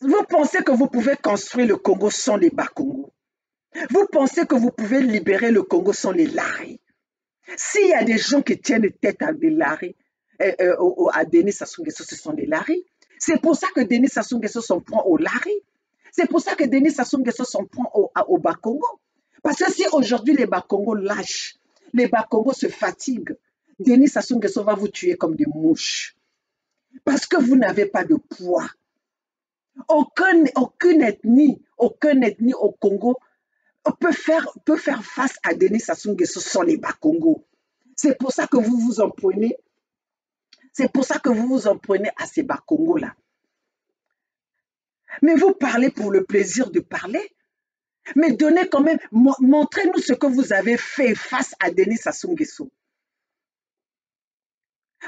Vous pensez que vous pouvez construire le Congo sans les Bas-Congo? Vous pensez que vous pouvez libérer le Congo sans les Laris? S'il y a des gens qui tiennent tête à des Laris, à Denis Sassou Nguesso, ce sont des Laris. C'est pour ça que Denis Sassou Nguesso s'en prend aux Laris. C'est pour ça que Denis Sassou Nguesso s'en prend au Bas-Congo. Parce que si aujourd'hui les Bas-Congo lâchent, les Bas-Congo se fatiguent, Denis Sassou Nguesso va vous tuer comme des mouches. Parce que vous n'avez pas de poids. Aucune ethnie au Congo peut faire face à Denis Sassou Nguesso sans les Bas-Congo. C'est pour ça que vous vous en prenez. C'est pour ça que vous vous en prenez à ces Bas-Congo-là. Mais vous parlez pour le plaisir de parler. Mais donnez quand même, montrez-nous ce que vous avez fait face à Denis Sassou Nguesso.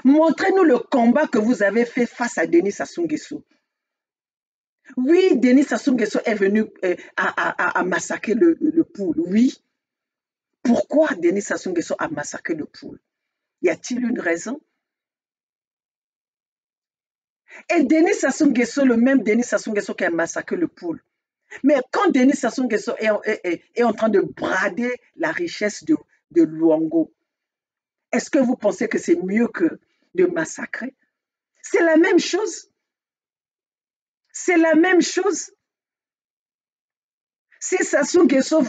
Montrez-nous le combat que vous avez fait face à Denis Sassou Nguesso. Oui, Denis Sassou Nguesso est venu à massacrer le poule, oui. Pourquoi Denis Sassou Nguesso a massacré le poule? Y a-t-il une raison? Et Denis Sassou Nguesso, le même Denis Sassou Nguesso qui a massacré le poule. Mais quand Denis Sassou Nguesso est en train de brader la richesse de Luango, est-ce que vous pensez que c'est mieux que de massacrer? C'est la même chose. C'est la même chose. Si Sassou Nguesso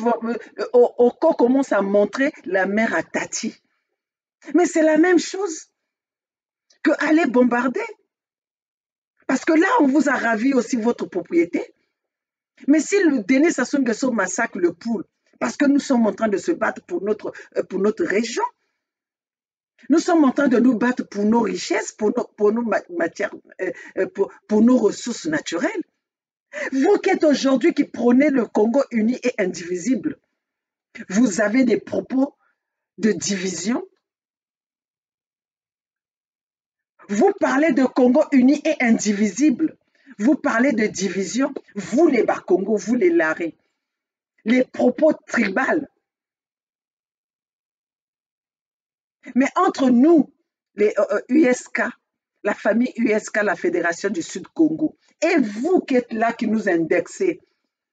Oko commence à montrer la mer à Tati, mais c'est la même chose que aller bombarder. Parce que là, on vous a ravi aussi votre propriété. Mais si le Denis Sassou Nguesso massacre le poule, parce que nous sommes en train de se battre pour notre région, nous sommes en train de nous battre pour nos richesses, pour nos matières, pour nos ressources naturelles. Vous qui êtes aujourd'hui qui prônez le Congo uni et indivisible, vous avez des propos de division. Vous parlez de Congo uni et indivisible. Vous parlez de division. Vous les Bakongo, vous les Larés. Les propos tribales. Mais entre nous, les USK, la famille USK, la Fédération du Sud Congo, et vous qui êtes là, qui nous indexez,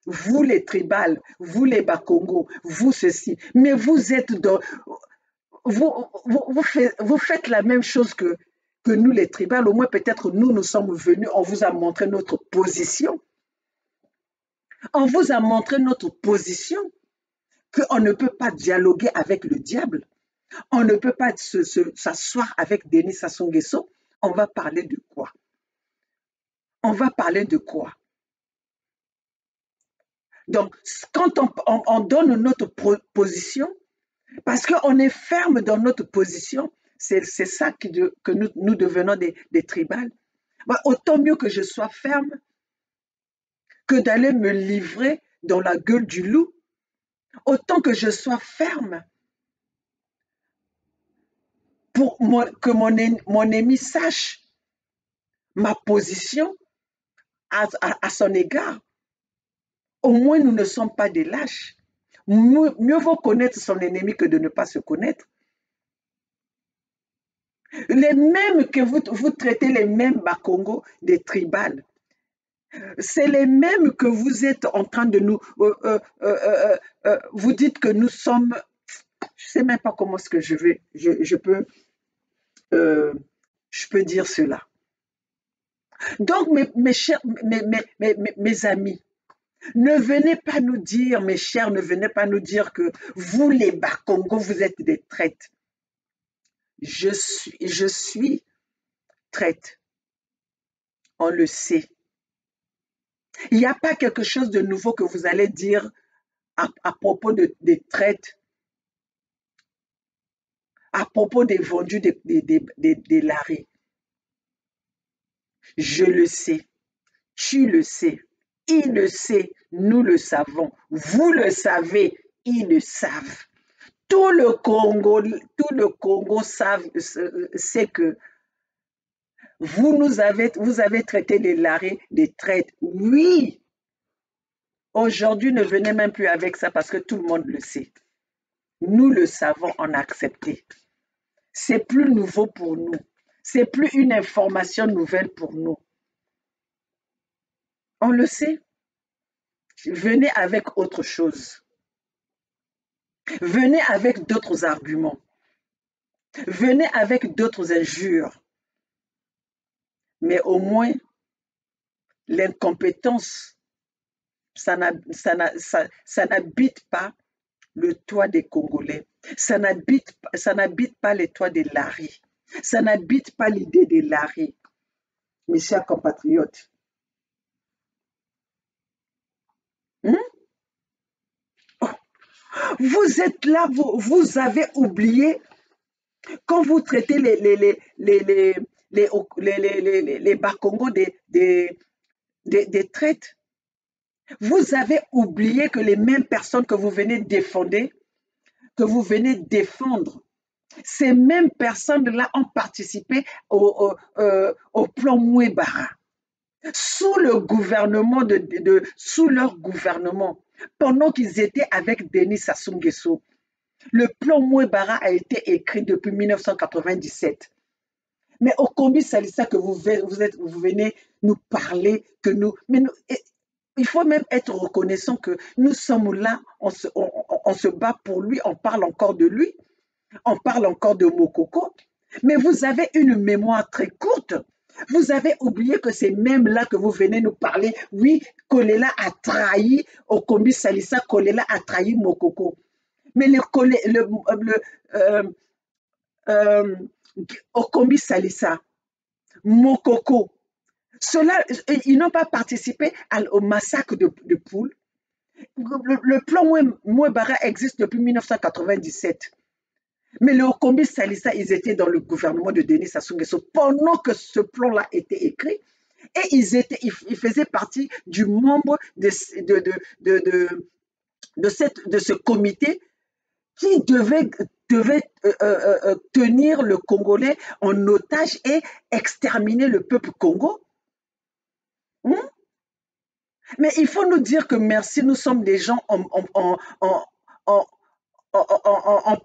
vous les tribales, vous les Bakongo, vous ceci, mais vous êtes dans... Vous faites la même chose que nous les tribales. Au moins peut-être nous sommes venus, on vous a montré notre position. On vous a montré notre position, qu'on ne peut pas dialoguer avec le diable. On ne peut pas s'asseoir avec Denis Sassou Nguesso. On va parler de quoi? On va parler de quoi? Donc, quand on donne notre position, parce qu'on est ferme dans notre position, c'est ça que nous devenons des tribales. Bah, autant mieux que je sois ferme que d'aller me livrer dans la gueule du loup. Autant que je sois ferme pour que mon ennemi sache ma position à son égard. Au moins, nous ne sommes pas des lâches. Mieux vaut connaître son ennemi que de ne pas se connaître. Les mêmes que vous traitez les mêmes Bakongo des tribales. C'est les mêmes que vous êtes en train de nous... vous dites que nous sommes... Je ne sais même pas comment est-ce que je peux dire cela. Donc, mes amis, ne venez pas nous dire, mes chers, ne venez pas nous dire que vous, les Bakongo, vous êtes des traites. Je suis traite. On le sait. Il n'y a pas quelque chose de nouveau que vous allez dire à propos des traites, à propos des vendus des laris. Je le sais. Tu le sais. Il le sait. Nous le savons. Vous le savez. Ils le savent. Tout le Congo sait que vous avez traité les laris des traites. Oui. Aujourd'hui, ne venez même plus avec ça parce que tout le monde le sait. Nous le savons, on a accepté. C'est plus nouveau pour nous. C'est plus une information nouvelle pour nous. On le sait. Venez avec autre chose. Venez avec d'autres arguments. Venez avec d'autres injures. Mais au moins, l'incompétence, ça n'habite pas le toit des Congolais. Ça n'habite pas les toits des laris. Ça n'habite pas l'idée des laris. Mes chers compatriotes. Vous êtes là, vous avez oublié quand vous traitez les Bakongo des traites. Vous avez oublié que les mêmes personnes que vous venez défendre, ces mêmes personnes-là ont participé au plan Mouébara. Sous leur gouvernement, pendant qu'ils étaient avec Denis Sassou Nguesso, le plan Mouébara a été écrit depuis 1997. Mais Okombi Salissa que vous venez nous parler, il faut même être reconnaissant que nous sommes là, on se bat pour lui, on parle encore de lui, on parle encore de Mokoko, mais vous avez une mémoire très courte. Vous avez oublié que c'est même là que vous venez nous parler. Oui, Kolela a trahi Okombi Salissa, Kolela a trahi Mokoko. Mais Okombi Salissa, Mokoko Ils n'ont pas participé au massacre de Poul. Le plan Mouebara existe depuis 1997. Mais le Okombi Salissa, ils étaient dans le gouvernement de Denis Sassou Nguesso pendant que ce plan-là était écrit. Et ils faisaient partie du membre de ce comité qui devait tenir le Congolais en otage et exterminer le peuple Congo. Mais il faut nous dire que merci, nous sommes des gens, on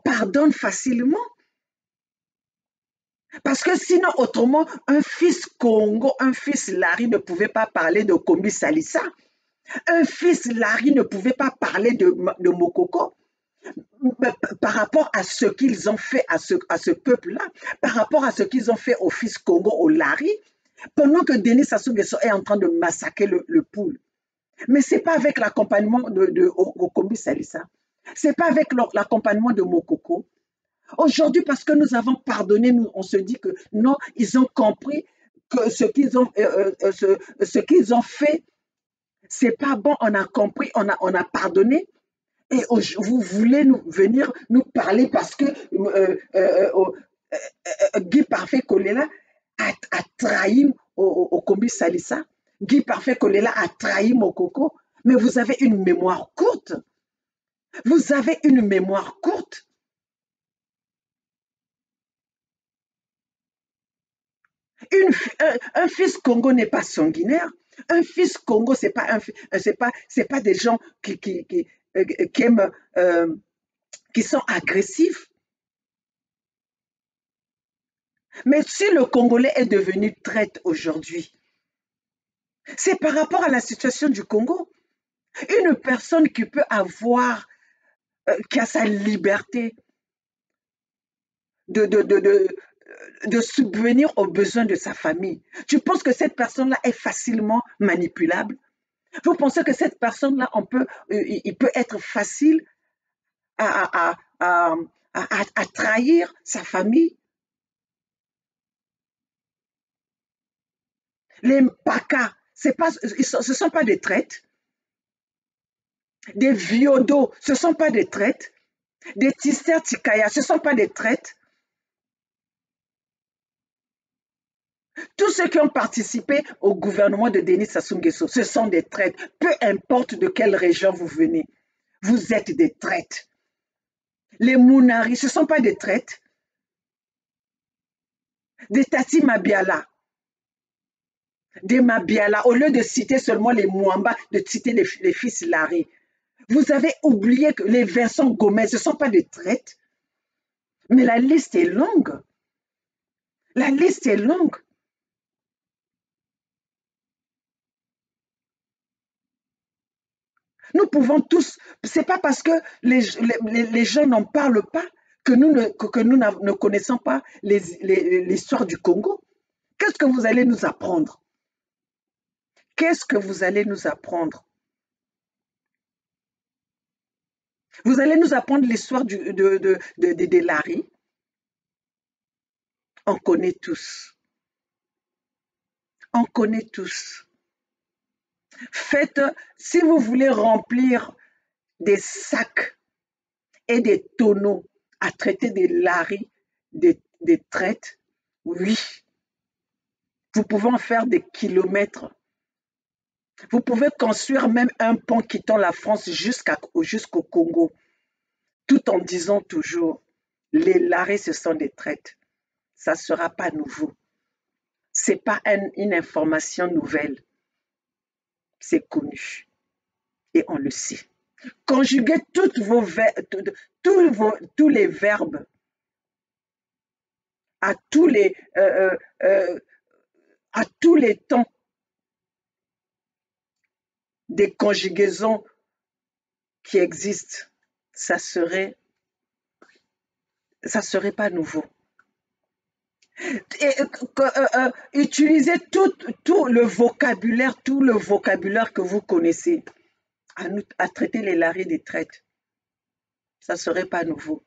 pardonne facilement. Parce que sinon, autrement, un fils Congo, un fils Larry ne pouvait pas parler de Kombi Salissa. Un fils Larry ne pouvait pas parler de Mokoko. Par rapport à ce qu'ils ont fait à ce peuple-là, par rapport à ce qu'ils ont fait au fils Congo, au Larry, pendant que Denis Sassou Nguesso est en train de massacrer le Poul. Mais ce n'est pas avec l'accompagnement de Kombi Salissa. Ce n'est pas avec l'accompagnement de Mokoko. Aujourd'hui, parce que nous avons pardonné, on se dit que non, ils ont compris que ce qu'ils ont fait, c'est pas bon, on a compris, on a pardonné. Et vous voulez venir nous parler parce que Guy Parfait Kolela a trahi au Kombi Salissa. Guy Parfait Kolela a trahi Mokoko. Mais vous avez une mémoire courte. Vous avez une mémoire courte. Un fils Congo n'est pas sanguinaire. Un fils Congo, c'est pas des gens qui aiment, qui sont agressifs. Mais si le Congolais est devenu traître aujourd'hui, c'est par rapport à la situation du Congo. Une personne qui peut avoir, qui a sa liberté de subvenir aux besoins de sa famille. Tu penses que cette personne-là est facilement manipulable? Vous pensez que cette personne-là, il peut être facile à trahir sa famille? Les Mpaka, ce ne sont pas des traites. Des Viodo, ce ne sont pas des traites. Des Tisser Tikaya, ce ne sont pas des traites. Tous ceux qui ont participé au gouvernement de Denis Sassou Nguesso, ce sont des traites. Peu importe de quelle région vous venez, vous êtes des traites. Les Mounari, ce ne sont pas des traites. Des Tati Mabiala. Des Mabiala, au lieu de citer seulement les Mwamba, de citer les fils Larry. Vous avez oublié que les Vincent Gomez, ce ne sont pas des traites. Mais la liste est longue. La liste est longue. Nous pouvons tous, ce n'est pas parce que les gens n'en parlent pas que nous ne connaissons pas l'histoire du Congo. Qu'est-ce que vous allez nous apprendre? Qu'est-ce que vous allez nous apprendre? Vous allez nous apprendre l'histoire de Larry. On connaît tous. On connaît tous. Faites, si vous voulez remplir des sacs et des tonneaux à traiter des Larry, des traites, oui. Vous pouvez en faire des kilomètres. Vous pouvez construire même un pont quittant la France jusqu'au Congo, tout en disant toujours, les Larry, ce sont des traites. Ça ne sera pas nouveau. Ce n'est pas une information nouvelle. C'est connu. Et on le sait. Conjuguez tous les verbes à tous les temps des conjugaisons qui existent, ça serait pas nouveau. Et, utilisez tout le vocabulaire que vous connaissez à traiter les Larry des traites. Ça serait pas nouveau.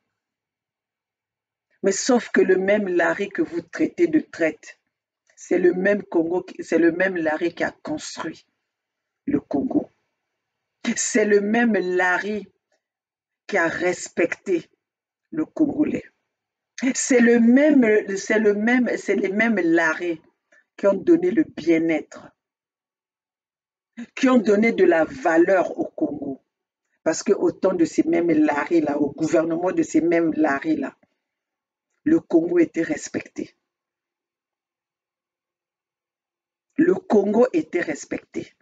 Mais sauf que le même Larry que vous traitez de traite, C'est le même Congo, c'est le même Larry qui a construit le Congo. C'est le même Larry qui a respecté le Congolais. C'est les mêmes Larry qui ont donné le bien-être, qui ont donné de la valeur au Congo. Parce que au temps de ces mêmes Larry-là, au gouvernement de ces mêmes Larry-là, le Congo était respecté. Le Congo était respecté.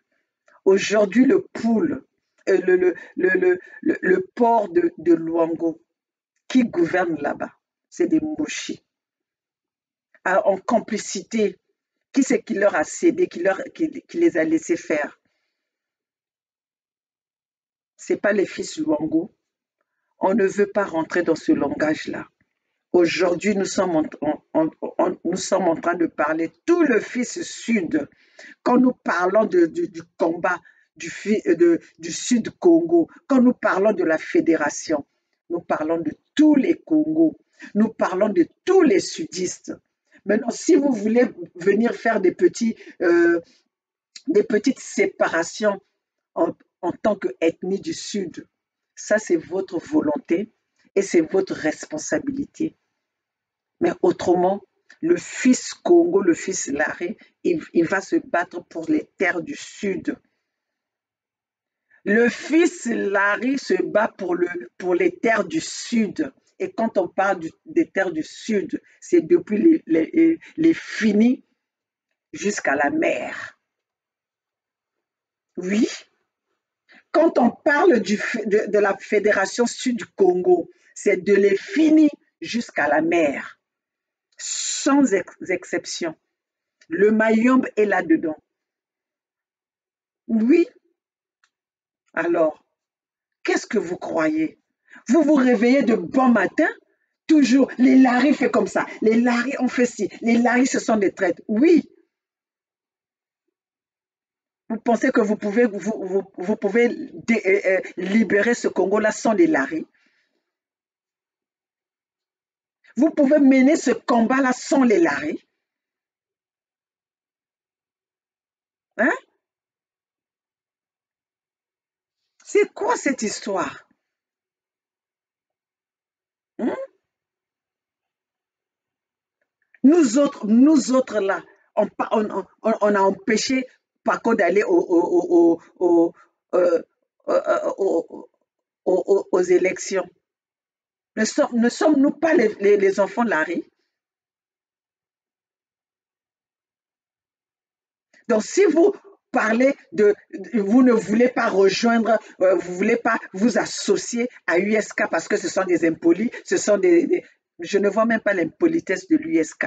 Aujourd'hui, le pool, le port de Luango, qui gouverne là-bas, c'est des mochis. En complicité, qui c'est qui leur a cédé, qui les a laissés faire? Ce n'est pas les fils Luango. On ne veut pas rentrer dans ce langage-là. Aujourd'hui, nous sommes en train de parler tout le fils sud. Quand nous parlons du combat du Sud Congo, quand nous parlons de la fédération, nous parlons de tous les Congos, nous parlons de tous les sudistes. Maintenant, si vous voulez venir faire des petites séparations en tant qu'ethnie du Sud, ça c'est votre volonté et c'est votre responsabilité. Mais autrement, le fils Congo, le fils Larry, il va se battre pour les terres du Sud. Le fils Larry se bat pour les terres du Sud. Et quand on parle des terres du Sud, c'est depuis les finis jusqu'à la mer. Oui. Quand on parle de la Fédération Sud du Congo, c'est de les finis jusqu'à la mer. Sans exception. Le Mayombe est là-dedans. Oui. Alors, qu'est-ce que vous croyez? Vous vous réveillez de bon matin, toujours, les Larry fait comme ça, les Larry ont fait ci, les Larry ce sont des traîtres. Oui. Vous pensez que vous pouvez libérer ce Congo-là sans les Larry? Vous pouvez mener ce combat-là sans les Larry? Hein? C'est quoi cette histoire? Hein? Nous autres là, on a empêché Paco d'aller aux élections. Ne sommes-nous pas les enfants Larry? Donc, si vous parlez vous ne voulez pas rejoindre, vous ne voulez pas vous associer à USK parce que ce sont des impolis, je ne vois même pas l'impolitesse de l'USK.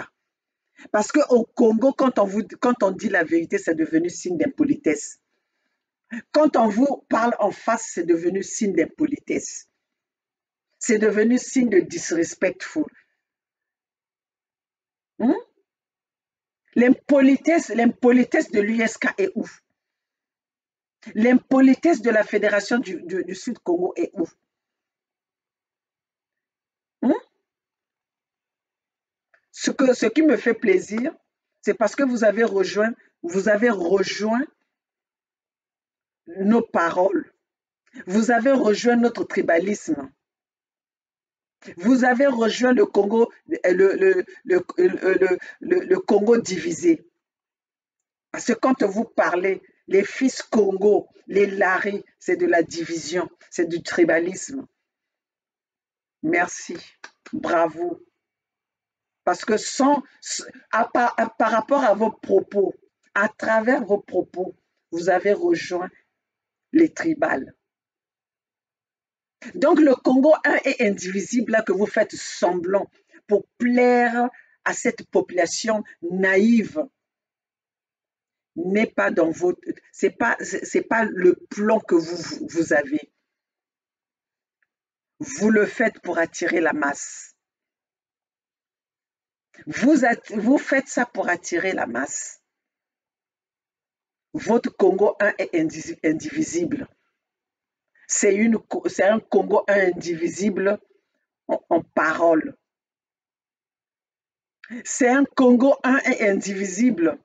Parce qu'au Congo, quand on dit la vérité, c'est devenu signe d'impolitesse. Quand on vous parle en face, c'est devenu signe d'impolitesse. C'est devenu signe de disrespectful. L'impolitesse de l'USK est où? L'impolitesse de la Fédération du Sud Congo est où? Ce qui me fait plaisir, c'est parce que vous avez rejoint nos paroles. Vous avez rejoint notre tribalisme. Vous avez rejoint le Congo, le Congo divisé. Parce que quand vous parlez, les fils Congo, les Larry, c'est de la division, c'est du tribalisme. Merci, bravo. Parce que par rapport à vos propos, à travers vos propos, vous avez rejoint les tribales. Donc le Congo 1 est indivisible là que vous faites semblant pour plaire à cette population naïve n'est pas dans votre, c'est pas le plan que vous avez. Vous le faites pour attirer la masse. Vous faites ça pour attirer la masse. Votre Congo 1 est indivisible. C'est un Congo 1 indivisible en parole. C'est un Congo un et indivisible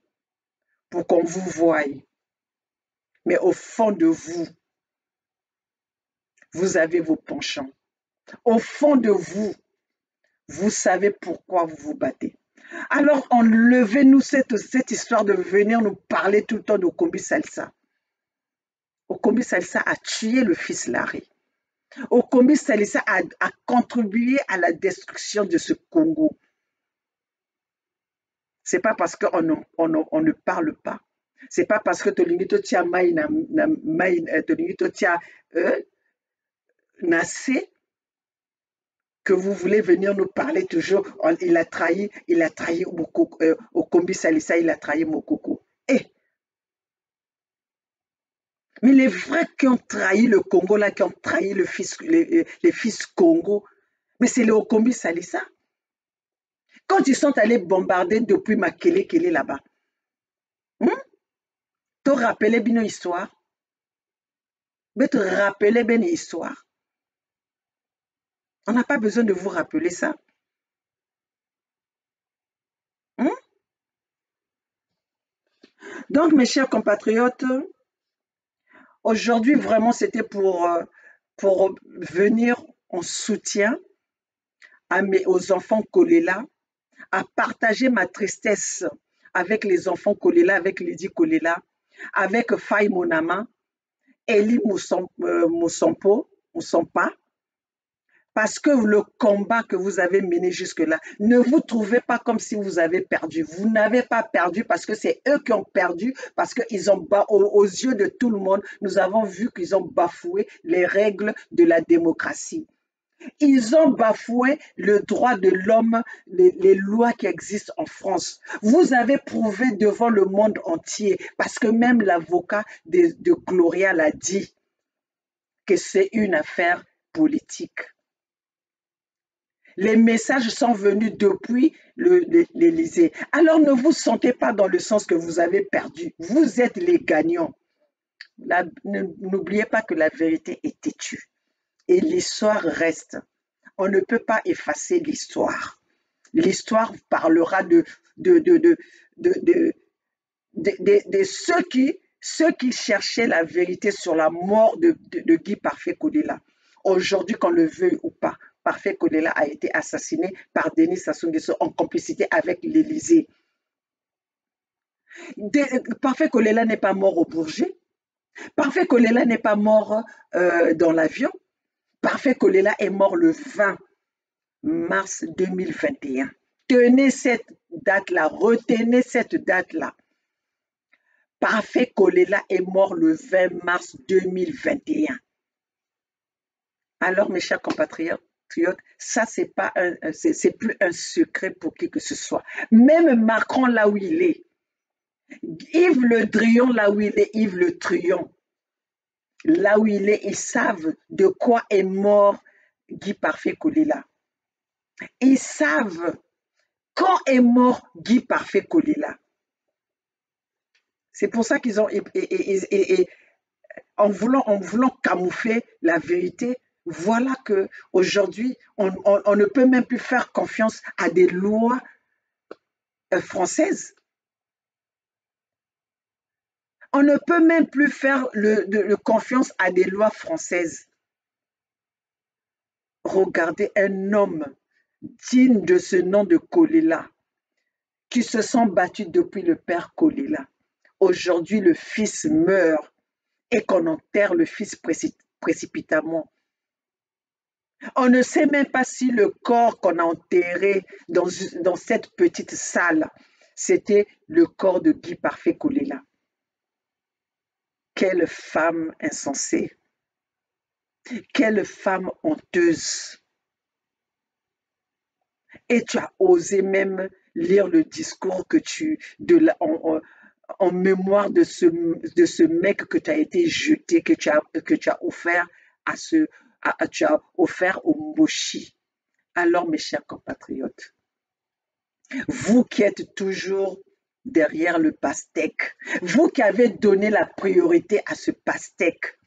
pour qu'on vous voie. Mais au fond de vous, vous avez vos penchants. Au fond de vous, vous savez pourquoi vous vous battez. Alors, enlevez-nous cette histoire de venir nous parler tout le temps d'Okombi Salsa. Okombi Salsa a tué le fils Larry. Okombi Salsa a contribué à la destruction de ce Congo. C'est pas parce qu'on ne parle pas. C'est pas parce que Tolingito tia mai Tolingito tia nassé que vous voulez venir nous parler toujours. Il a trahi Okombi Salisa, il a trahi Mokoko. Mais les vrais qui ont trahi le Congo, là, qui ont trahi les fils Congo, mais c'est les Okombi Salisa. Quand ils sont allés bombarder depuis Makele là-bas, te rappeler bien histoire, mais te rappeler bien histoire. On n'a pas besoin de vous rappeler ça. Donc, mes chers compatriotes, aujourd'hui, vraiment, c'était pour venir en soutien aux enfants Kolela, à partager ma tristesse avec les enfants Kolela, avec Lydie Kolela, avec Faye Monama, Eli Moussampa, parce que le combat que vous avez mené jusque-là, ne vous trouvez pas comme si vous avez perdu. Vous n'avez pas perdu parce que c'est eux qui ont perdu, parce qu'ils ont, aux yeux de tout le monde, nous avons vu qu'ils ont bafoué les règles de la démocratie. Ils ont bafoué le droit de l'homme, les lois qui existent en France. Vous avez prouvé devant le monde entier, parce que même l'avocat de Gloria l'a dit, que c'est une affaire politique. Les messages sont venus depuis l'Élysée. Alors ne vous sentez pas dans le sens que vous avez perdu. Vous êtes les gagnants. N'oubliez pas que la vérité est têtue. Et l'histoire reste. On ne peut pas effacer l'histoire. L'histoire parlera de ceux qui cherchaient la vérité sur la mort de Guy Parfait Kolela. Aujourd'hui, qu'on le veuille ou pas, Parfait Kolela a été assassiné par Denis Sassou Nguesso en complicité avec l'Élysée. Parfait Kolela n'est pas mort au Bourget. Parfait Kolela n'est pas mort dans l'avion. Parfait Kolela est mort le 20 mars 2021. Tenez cette date-là, retenez cette date-là. Parfait Kolela est mort le 20 mars 2021. Alors, mes chers compatriotes, ça, c'est plus un secret pour qui que ce soit. Même Macron, là où il est, Yves Le Drian, là où il est, Yves Le Drian, là où il est, ils savent de quoi est mort Guy Parfait Kolela. Ils savent quand est mort Guy Parfait Kolela. C'est pour ça qu'ils ont, en voulant camoufler la vérité, voilà qu'aujourd'hui, on ne peut même plus faire confiance à des lois françaises. On ne peut même plus faire confiance à des lois françaises. Regardez un homme digne de ce nom de Kolela, qui se sont battus depuis le père Kolela. Aujourd'hui, le fils meurt et qu'on enterre le fils précipitamment. On ne sait même pas si le corps qu'on a enterré dans cette petite salle, c'était le corps de Guy Parfait Kolela. Quelle femme insensée! Quelle femme honteuse! Et tu as osé même lire le discours en mémoire de ce mec que tu as été jeté, que tu as offert tu as offert au Moshi. Alors, mes chers compatriotes, vous qui êtes toujours derrière le pastèque, vous qui avez donné la priorité à ce pastèque,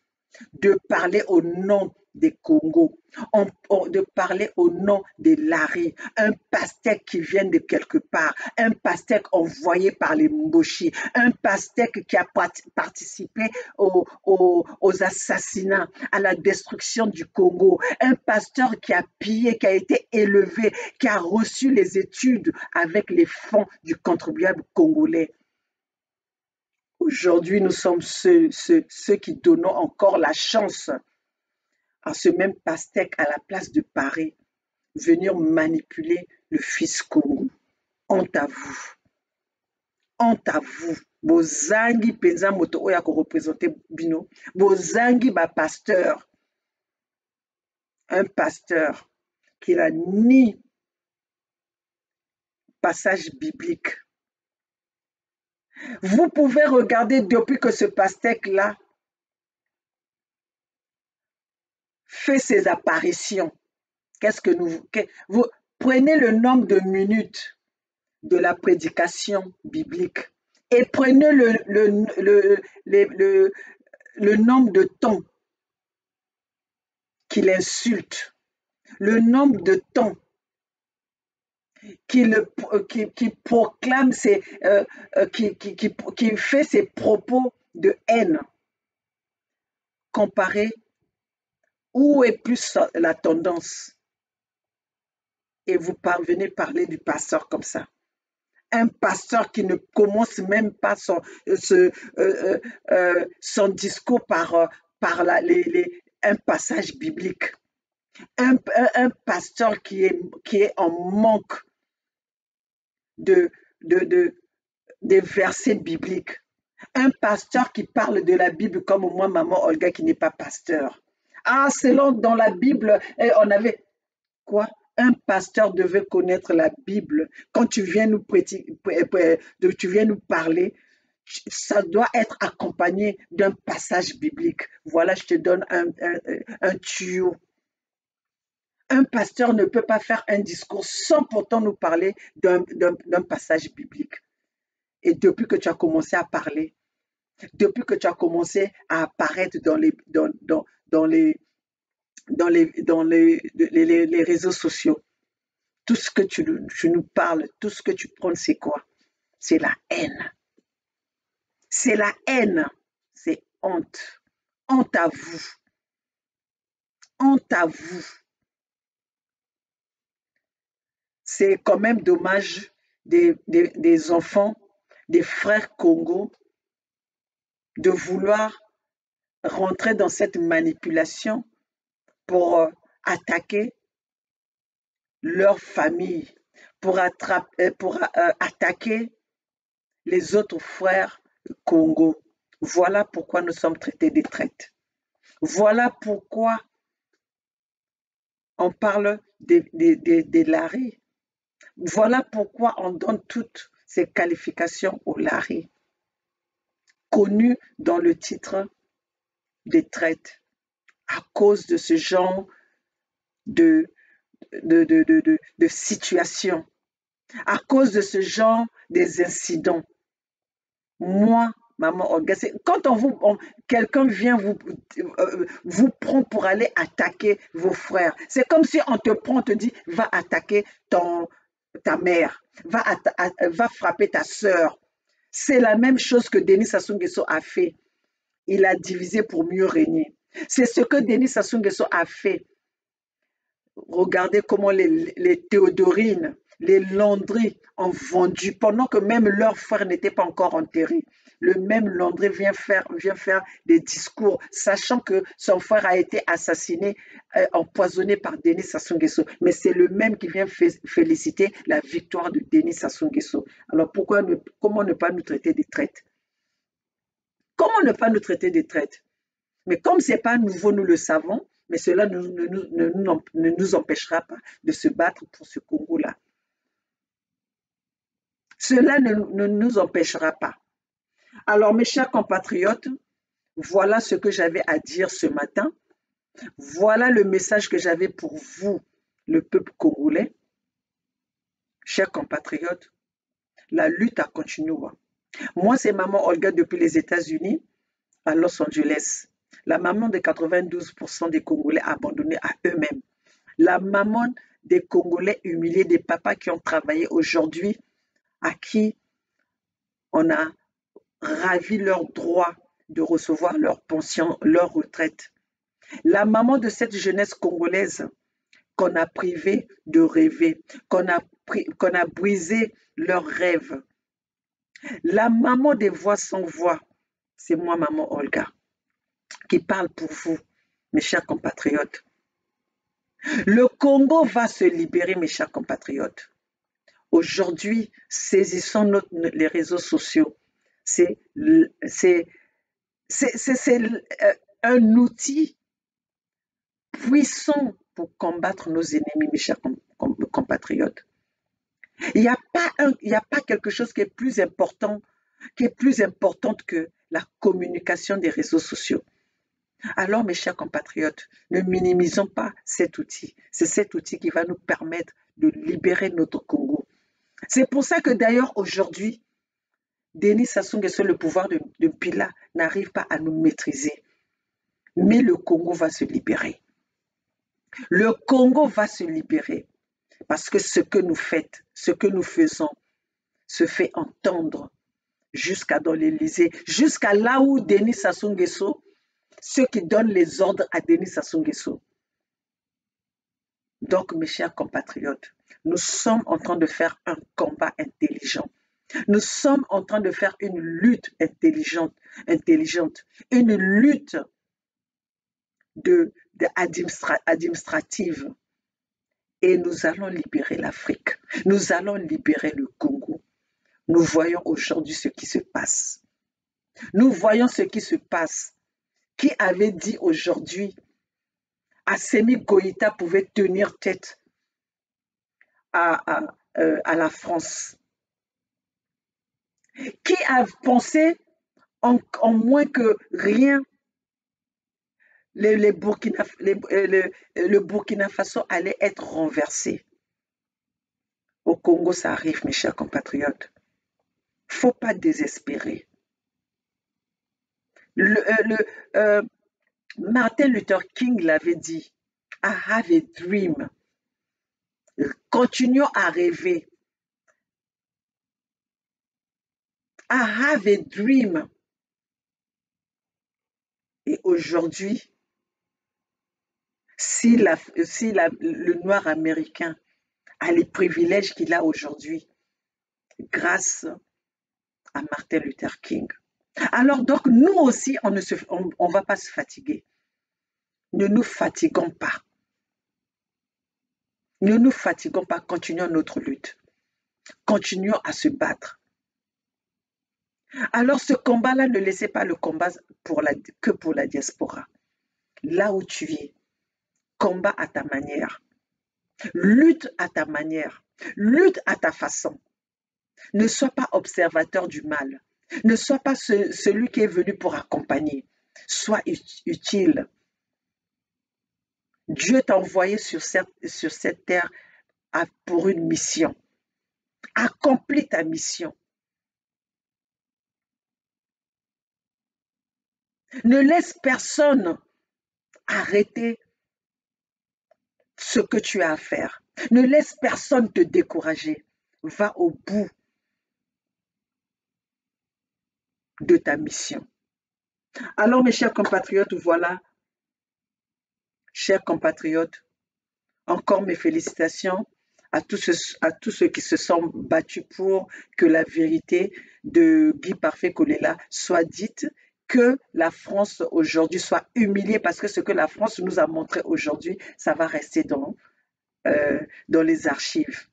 de parler au nom des Congos, de parler au nom de Larry, un pastèque qui vient de quelque part, un pastèque envoyé par les Mboshi, un pastèque qui a participé aux assassinats, à la destruction du Congo, un pasteur qui a pillé, qui a été élevé, qui a reçu les études avec les fonds du contribuable congolais. Aujourd'hui, nous sommes ceux qui donnons encore la chance à ce même pastèque à la place de Paris venir manipuler le fils Congo. Honte à vous. Honte à vous. Bozangi penza moto oya ko représenter bino. Bozangi ba pasteur. Un pasteur qui n'a ni passage biblique. Vous pouvez regarder depuis que ce pastèque-là fait ses apparitions. Qu'est-ce que vous prenez le nombre de minutes de la prédication biblique et prenez le nombre de temps qu'il insulte, le nombre de temps qu'il proclame, qui fait ses propos de haine, comparé où est plus la tendance. Et vous parvenez à parler du pasteur comme ça. Un pasteur qui ne commence même pas son discours par un passage biblique. Un pasteur qui est en manque des versets bibliques. Un pasteur qui parle de la Bible comme moi, maman Olga, qui n'est pas pasteur. Ah, selon dans la Bible, on avait quoi? Un pasteur devait connaître la Bible. Quand tu viens nous parler, ça doit être accompagné d'un passage biblique. Voilà, je te donne un tuyau. Un pasteur ne peut pas faire un discours sans pourtant nous parler d'un passage biblique. Et depuis que tu as commencé à parler, depuis que tu as commencé à apparaître dans les réseaux sociaux, tout ce que tu nous parles, tout ce que tu prends, c'est quoi? C'est la haine. C'est la haine. C'est honte. Honte à vous. Honte à vous. C'est quand même dommage des enfants, des frères Congo, de vouloir rentrer dans cette manipulation pour attaquer leur famille, pour attaquer les autres frères Congo. Voilà pourquoi nous sommes traités de traîtres. Voilà pourquoi on parle des Larry. Voilà pourquoi on donne toutes ces qualifications aux Larry, connus dans le titre des traîtres, à cause de ce genre de situation, à cause de ce genre des incidents. Moi, maman Olga, quand quelqu'un vient vous prend pour aller attaquer vos frères, c'est comme si on te prend, on te dit, va attaquer ta mère, va frapper ta sœur. C'est la même chose que Denis Sassou Nguesso a fait. Il a divisé pour mieux régner. C'est ce que Denis Sassou Nguesso a fait. Regardez comment les Théodorine, les Landry ont vendu pendant que même leur frère n'était pas encore enterré. Le même Landry vient faire des discours, sachant que son frère a été assassiné, empoisonné par Denis Sassou Nguesso. Mais c'est le même qui vient féliciter la victoire de Denis Sassou Nguesso. Alors comment ne pas nous traiter de traîtres? Comment ne pas nous traiter de traîtres? Mais comme ce n'est pas nouveau, nous le savons, mais cela ne nous empêchera pas de se battre pour ce Congo-là. Cela ne nous empêchera pas. Alors, mes chers compatriotes, voilà ce que j'avais à dire ce matin. Voilà le message que j'avais pour vous, le peuple congolais. Chers compatriotes, la lutte a continué. Moi, c'est maman Olga depuis les États-Unis, à Los Angeles. La maman de 92% des Congolais abandonnés à eux-mêmes. La maman des Congolais humiliés, des papas qui ont travaillé aujourd'hui, à qui on a ravi leur droit de recevoir leur pension, leur retraite. La maman de cette jeunesse congolaise qu'on a privée de rêver, qu'on a brisé leurs rêves. La maman des voix sans voix, c'est moi, maman Olga, qui parle pour vous, mes chers compatriotes. Le Congo va se libérer, mes chers compatriotes. Aujourd'hui, saisissons les réseaux sociaux. C'est un outil puissant pour combattre nos ennemis, mes chers compatriotes. Il n'y a pas quelque chose qui est plus important, que la communication des réseaux sociaux. Alors, mes chers compatriotes, ne minimisons pas cet outil. C'est cet outil qui va nous permettre de libérer notre Congo. C'est pour ça que d'ailleurs, aujourd'hui, Denis Sassou Nguesso, le pouvoir de Mpila, n'arrive pas à nous maîtriser. Mais le Congo va se libérer. Le Congo va se libérer. Parce que ce que nous faisons, se fait entendre jusqu'à dans l'Élysée, jusqu'à là où Denis Sassou Nguesso, ceux qui donnent les ordres à Denis Sassou Nguesso. Donc, mes chers compatriotes, nous sommes en train de faire un combat intelligent. Nous sommes en train de faire une lutte intelligente, une lutte administrative. Et nous allons libérer l'Afrique. Nous allons libérer le Congo. Nous voyons aujourd'hui ce qui se passe. Nous voyons ce qui se passe. Qui avait dit aujourd'hui Assimi Goïta pouvait tenir tête à la France? Qui a pensé en moins que rien le Burkina Faso allait être renversé? Au Congo, ça arrive, mes chers compatriotes. Il ne faut pas désespérer. Martin Luther King l'avait dit, I have a dream. Continuons à rêver. I have a dream. Et aujourd'hui, si le noir américain a les privilèges qu'il a aujourd'hui, grâce à Martin Luther King. Alors donc, nous aussi, on ne va pas se fatiguer. Ne nous fatiguons pas. Ne nous fatiguons pas, continuons notre lutte. Continuons à se battre. Alors ce combat-là, ne laissez pas le combat que pour la diaspora. Là où tu es, combat à ta manière. Lutte à ta manière. Lutte à ta façon. Ne sois pas observateur du mal. Ne sois pas celui qui est venu pour accompagner. Sois utile. Dieu t'a envoyé sur cette terre pour une mission. Accomplis ta mission. Ne laisse personne arrêter ce que tu as à faire. Ne laisse personne te décourager. Va au bout de ta mission. Alors, mes chers compatriotes, voilà, chers compatriotes, encore mes félicitations à tous ceux qui se sont battus pour que la vérité de Guy Parfait Kolela soit dite, que la France aujourd'hui soit humiliée, parce que ce que la France nous a montré aujourd'hui, ça va rester dans les archives.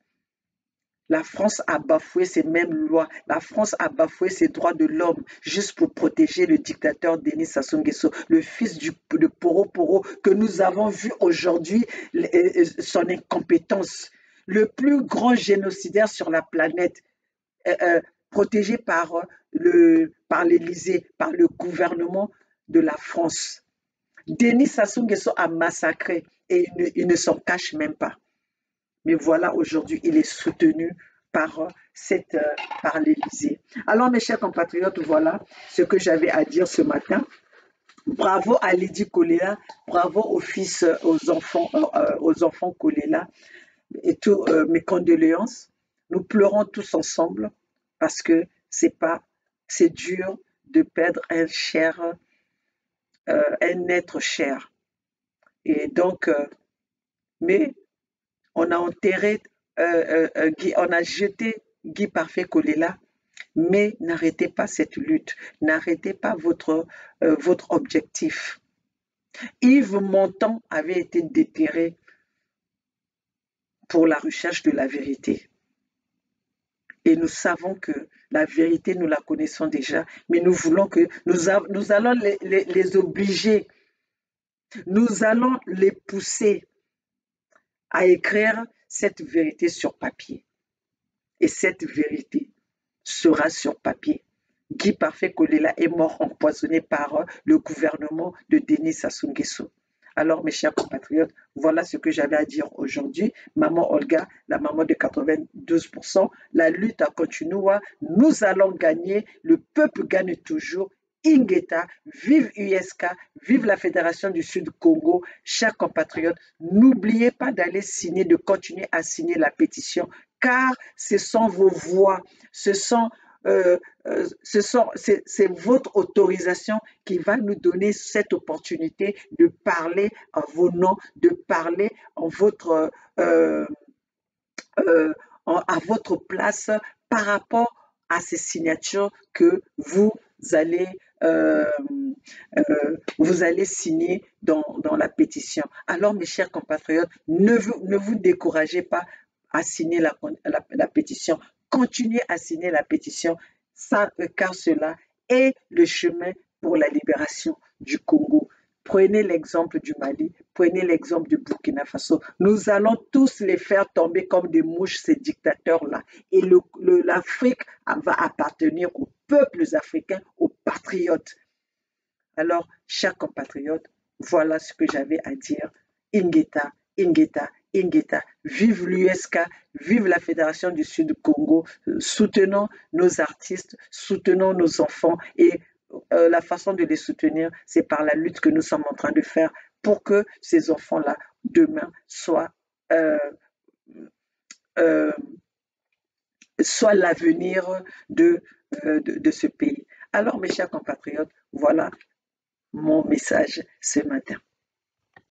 La France a bafoué ses mêmes lois. La France a bafoué ses droits de l'homme juste pour protéger le dictateur Denis Sassou Nguesso, le fils de Poro que nous avons vu aujourd'hui, son incompétence. Le plus grand génocidaire sur la planète, protégé par l'Élysée, par le gouvernement de la France. Denis Sassou Nguesso a massacré et il ne s'en cache même pas. Mais voilà, aujourd'hui, il est soutenu par l'Élysée. Alors, mes chers compatriotes, voilà ce que j'avais à dire ce matin. Bravo à Lydie Kolela, bravo aux fils, aux enfants Kolela et tous mes condoléances. Nous pleurons tous ensemble parce que c'est dur de perdre un être cher. Et donc, mais on a enterré, on a jeté Guy Parfait Kolela, mais n'arrêtez pas cette lutte, n'arrêtez pas votre objectif. Yves Montand avait été déterré pour la recherche de la vérité. Et nous savons que la vérité, nous la connaissons déjà, mais nous voulons que nous allons les obliger, nous allons les pousser à écrire cette vérité sur papier. Et cette vérité sera sur papier. Guy Parfait Kolela est mort empoisonné par le gouvernement de Denis Sassou Nguesso. Alors, mes chers compatriotes, voilà ce que j'avais à dire aujourd'hui. Maman Olga, la maman de 92%, la lutte a continué. Nous allons gagner. Le peuple gagne toujours. Ingeta, vive USK, vive la Fédération du Sud Congo. Chers compatriotes, n'oubliez pas d'aller signer, de continuer à signer la pétition, car ce sont vos voix, c'est votre autorisation qui va nous donner cette opportunité de parler en vos noms, de parler en à votre place par rapport à ces signatures que vous allez signer dans la pétition. Alors, mes chers compatriotes, ne vous découragez pas à signer la pétition. Continuez à signer la pétition, car cela est le chemin pour la libération du Congo. Prenez l'exemple du Mali, prenez l'exemple du Burkina Faso. Nous allons tous les faire tomber comme des mouches, ces dictateurs-là. Et l'Afrique va appartenir aux peuples africains, aux patriotes. Alors, chers compatriotes, voilà ce que j'avais à dire. Ingeta, Ingeta, Ingeta, vive l'USK, vive la Fédération du Sud Congo, soutenons nos artistes, soutenons nos enfants et la façon de les soutenir, c'est par la lutte que nous sommes en train de faire pour que ces enfants-là, demain, soient l'avenir de ce pays. Alors, mes chers compatriotes, voilà mon message ce matin.